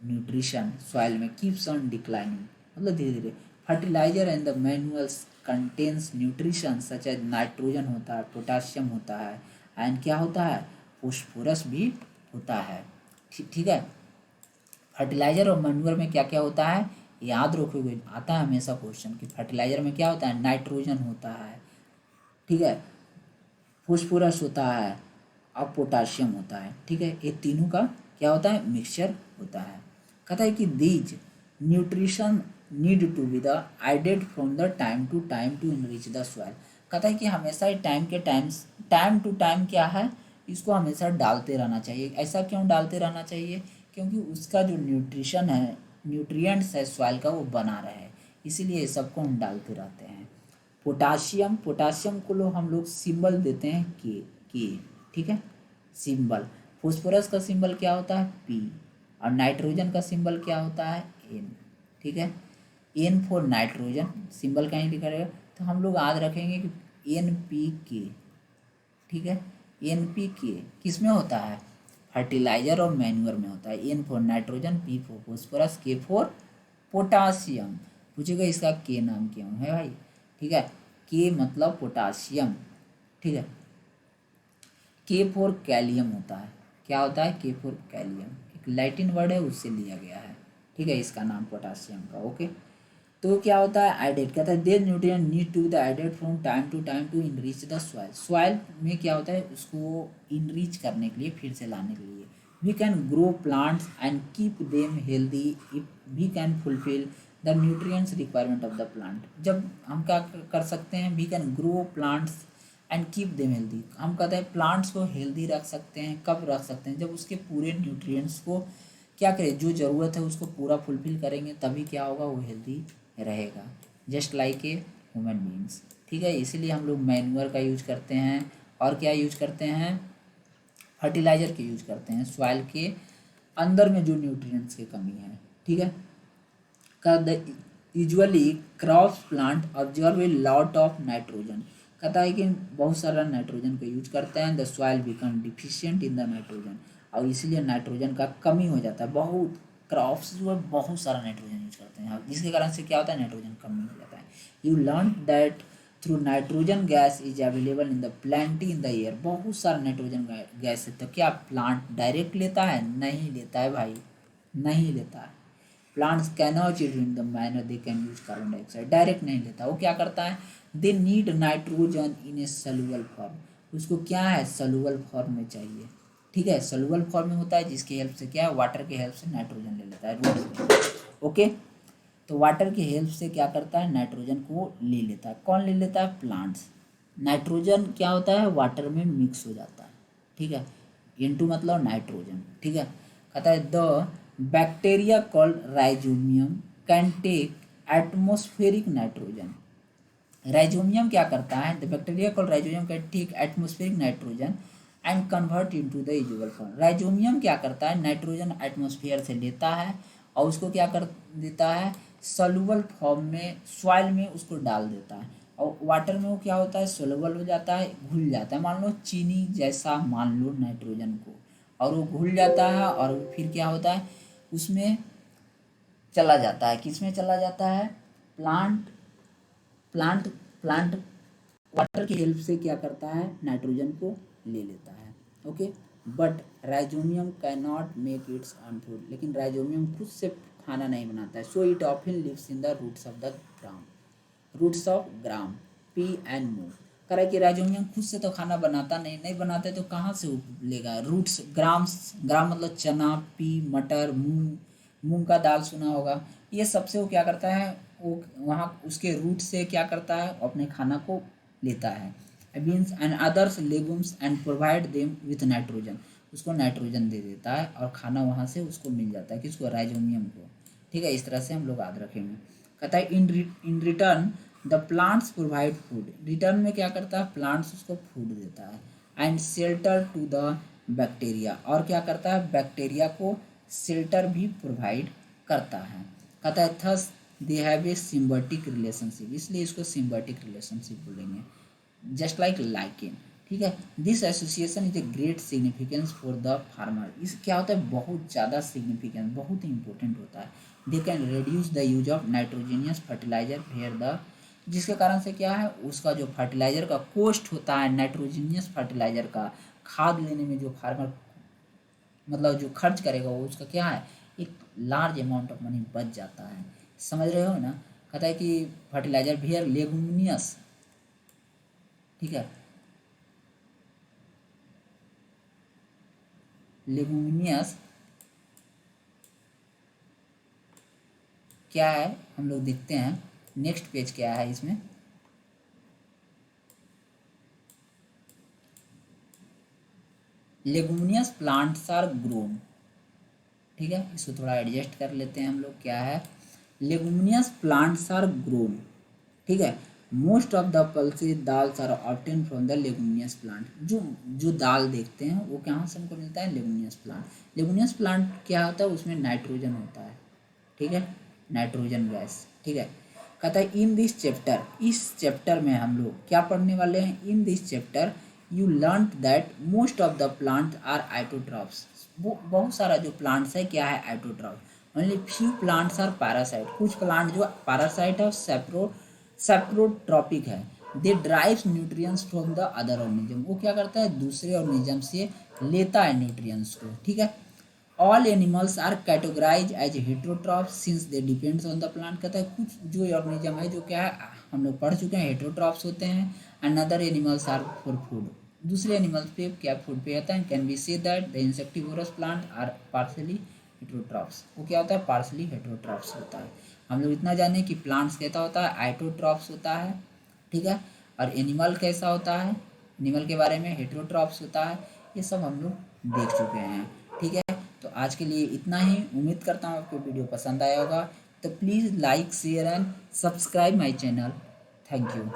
A: न्यूट्रिशन सॉइल में, कीप्स ऑन डिक्लाइनिंग मतलब धीरे धीरे। Fertiliser and the manuals contains nutrition such as nitrogen होता है, पोटाशियम होता है, एंड क्या होता है फॉस्फोरस भी होता है, ठीक है। फर्टिलाइजर और मैन्योर में क्या क्या होता है याद रखोगे, आता है हमेशा क्वेश्चन कि फर्टिलाइजर में क्या होता है नाइट्रोजन होता है, ठीक है, फॉस्फोरस होता है और पोटाशियम होता है, ठीक है। ये तीनों का क्या होता है मिक्सचर होता है। कहता है कि these nutrition need to be the added from the time to enrich the soil. कहता है कि हमेशा टाइम टू टाइम क्या है इसको हमेशा डालते रहना चाहिए। ऐसा क्यों डालते रहना चाहिए, क्योंकि उसका जो न्यूट्रिशन है, न्यूट्रिएंट्स है सॉइल का वो बना रहे, इसीलिए सबको हम डालते रहते हैं। पोटाशियम को हम लोग सिंबल देते हैं के, ठीक है, सिंबल। फॉस्फोरस का सिंबल क्या होता है पी, और नाइट्रोजन का सिंबल क्या होता है एन, ठीक है। एन फॉर नाइट्रोजन सिंबल कहीं लिखा रहेगा, तो हम लोग याद रखेंगे कि एन पी के, ठीक है। एन पी के किस में होता है फर्टिलाइजर और मैन्योर में होता है। N for nitrogen, P for phosphorus, K for potassium. पूछेगा इसका के नाम क्यों है भाई, ठीक है, के मतलब पोटासियम, ठीक है। के फॉर कैलियम होता है, क्या होता है के फॉर कैलियम, एक लैटिन वर्ड है उससे लिया गया है, ठीक है, इसका नाम पोटासियम का, ओके। तो क्या होता है एडेड, कहता है their nutrient need to be the added from time to enrich the soil. Soil में क्या होता है उसको इनरिच करने के लिए, फिर से लाने के लिए। We can grow plants and keep them healthy if we can fulfil the nutrients requirement of the plant. जब हम क्या कर सकते हैं, we can grow plants and keep them healthy, हम कहते हैं प्लांट्स को हेल्दी रख सकते हैं, कब रख सकते हैं जब उसके पूरे न्यूट्रिएंट्स को क्या करें, जो ज़रूरत है उसको पूरा फुलफिल करेंगे, तभी क्या होगा वो हेल्दी रहेगा, just like a human beings, ठीक है। इसीलिए हम लोग मैन्योर का यूज करते हैं, और क्या यूज करते हैं फर्टिलाइजर के यूज करते हैं सॉइल के अंदर में जो न्यूट्रिएंट्स की कमी है, ठीक है। का the usually crops plant observe a lot of nitrogen, कहता है कि बहुत सारा नाइट्रोजन का यूज करते हैं, the soil become deficient in the nitrogen, और इसीलिए नाइट्रोजन का कमी हो जाता है। बहुत क्रॉप्स जो है बहुत सारा नाइट्रोजन यूज करते हैं, जिसके कारण से क्या होता है नाइट्रोजन कमी हो जाता है। You learn that through nitrogen gas is available in the plenty in the air, बहुत सारा नाइट्रोजन गैस है, तो क्या प्लांट डायरेक्ट लेता है, नहीं लेता है भाई, नहीं लेता है। Plants cannot it in the manner they can use carbon dioxide, direct नहीं लेता, वो क्या करता है they need nitrogen in A soluble form, उसको क्या है सॉल्युबल फॉर्म में चाहिए, ठीक है, सॉल्युबल फॉर्म में होता है जिसकी हेल्प से क्या है वाटर की हेल्प से नाइट्रोजन ले लेता है रूट, ओके। तो वाटर की हेल्प से क्या करता है नाइट्रोजन को ले लेता है, कौन ले लेता है प्लांट्स। नाइट्रोजन क्या होता है वाटर में मिक्स हो जाता है, ठीक है, इनटू मतलब नाइट्रोजन, ठीक है। कहता है the bacteria called rhizobium can take atmospheric nitrogen, rhizobium क्या करता है the bacteria called rhizobium can take atmospheric nitrogen and convert into the usual form. Rhizobium क्या करता है नाइट्रोजन एटमोस्फेयर से लेता है और उसको क्या कर देता है सॉल्युबल फॉर्म में सॉइल में उसको डाल देता है, और वाटर में वो क्या होता है सोलबल हो जाता है, घुल जाता है, मान लो चीनी जैसा मान लो नाइट्रोजन को, और वो घुल जाता है और फिर क्या होता है उसमें चला जाता है, किस में चला जाता है प्लांट प्लांट प्लांट वाटर की हेल्प से क्या करता है नाइट्रोजन को ले लेता है, okay. But rhizobium can not make its own food, लेकिन राइजोनियम खुद से खाना नहीं बनाता है। So it often lives in the roots of the gram, roots of gram, pea and moong. कह रहा है कि राइजोनियम खुद से तो खाना बनाता नहीं, नहीं बनाता है तो कहाँ से लेगा? रूट्स, ग्राम्स, ग्राम मतलब चना, पी, मटर, मूंग, मूंग का दाल सुना होगा, ये सबसे वो क्या करता है, वो वहाँ उसके रूट से क्या करता है, अपने खाना को लेता है। Beans and others legumes and provide them with nitrogen, उसको नाइट्रोजन दे देता है और खाना वहाँ से उसको मिल जाता है, किसको? राइजोनियम को। ठीक है, इस तरह से हम लोग याद रखेंगे। कहता है in return the plants provide food, return में क्या करता है, प्लांट्स उसको फूड देता है। And shelter to the bacteria, और क्या करता है, बैक्टीरिया को शेल्टर भी प्रोवाइड करता है। कहता है thus they have a symbiotic relationship, इसलिए इसको सिम्बायोटिक रिलेशनशिप बोलेंगे, जस्ट लाइक लाइकेन। ठीक है, this association is a great significance for the farmer, इस क्या होता है, बहुत ज़्यादा सिग्निफिकेंस, बहुत ही इंपॉर्टेंट होता है। They can reduce the use of nitrogenous fertiliser fair the, जिसके कारण से क्या है, उसका जो फर्टिलाइजर का कॉस्ट होता है, नाइट्रोजीनियस फर्टिलाइजर का खाद लेने में जो फार्मर मतलब जो खर्च करेगा वो उसका क्या है, एक लार्ज अमाउंट ऑफ मनी बच जाता है। समझ रहे हो ना? कहता है कि फर्टिलाइजर भेयर लेगुमिनियस, ठीक है, लेगुमिनियस क्या है, हम लोग देखते हैं नेक्स्ट पेज क्या है इसमें। लेगुमिनियस प्लांट्स आर ग्रोन, ठीक है, इसको थोड़ा एडजस्ट कर लेते हैं हम लोग, क्या है, लेगुमिनियस प्लांट्स आर ग्रोन, ठीक है, most of the pulses dals are obtain from the leguminous plant, जो जो दाल देखते हैं वो कहाँ से हमको मिलता है, लेगुमिनियस प्लांट। लेगुमिनियस प्लांट क्या होता है, उसमें नाइट्रोजन होता है, ठीक है, नाइट्रोजन गैस। ठीक है, कहता है इन दिस चैप्टर, इस चैप्टर में हम लोग क्या पढ़ने वाले हैं, in this chapter you learn that most of the plant are autotrophs, वो बहुत सारा जो प्लांट्स है क्या है, autotroph. Only few plants are parasite, कुछ प्लांट जो पैरासाइट है और सेप्रोट्रॉपिक है। They derives nutrients from the other organism, वो क्या करता है, दूसरे ऑर्गेनिज्म से लेता है न्यूट्रिएंट्स को। ठीक है, all animals are categorise as heterotrophs since they depends on the plant, कहता है कुछ जो ऑर्गेनिज्म है जो क्या है, हम लोग पढ़ चुके हैं, हेट्रोट्रॉप्स होते हैं। And other animals are for food, दूसरे एनिमल्स पे क्या फूड पे आता है। Can be say that the insectivorous plant are partially heterotrophs, वो क्या होता है, पार्शली हेट्रोट्रॉप्स होता है। हम लोग इतना जाने कि प्लांट्स कैसा होता है, आइटोट्रॉप्स होता है, ठीक है, और एनिमल कैसा होता है, एनिमल के बारे में हेट्रोट्रॉप्स होता है, ये सब हम लोग देख चुके हैं। ठीक है, तो आज के लिए इतना ही, उम्मीद करता हूँ आपको वीडियो पसंद आया होगा, तो please like share and subscribe my channel. Thank you.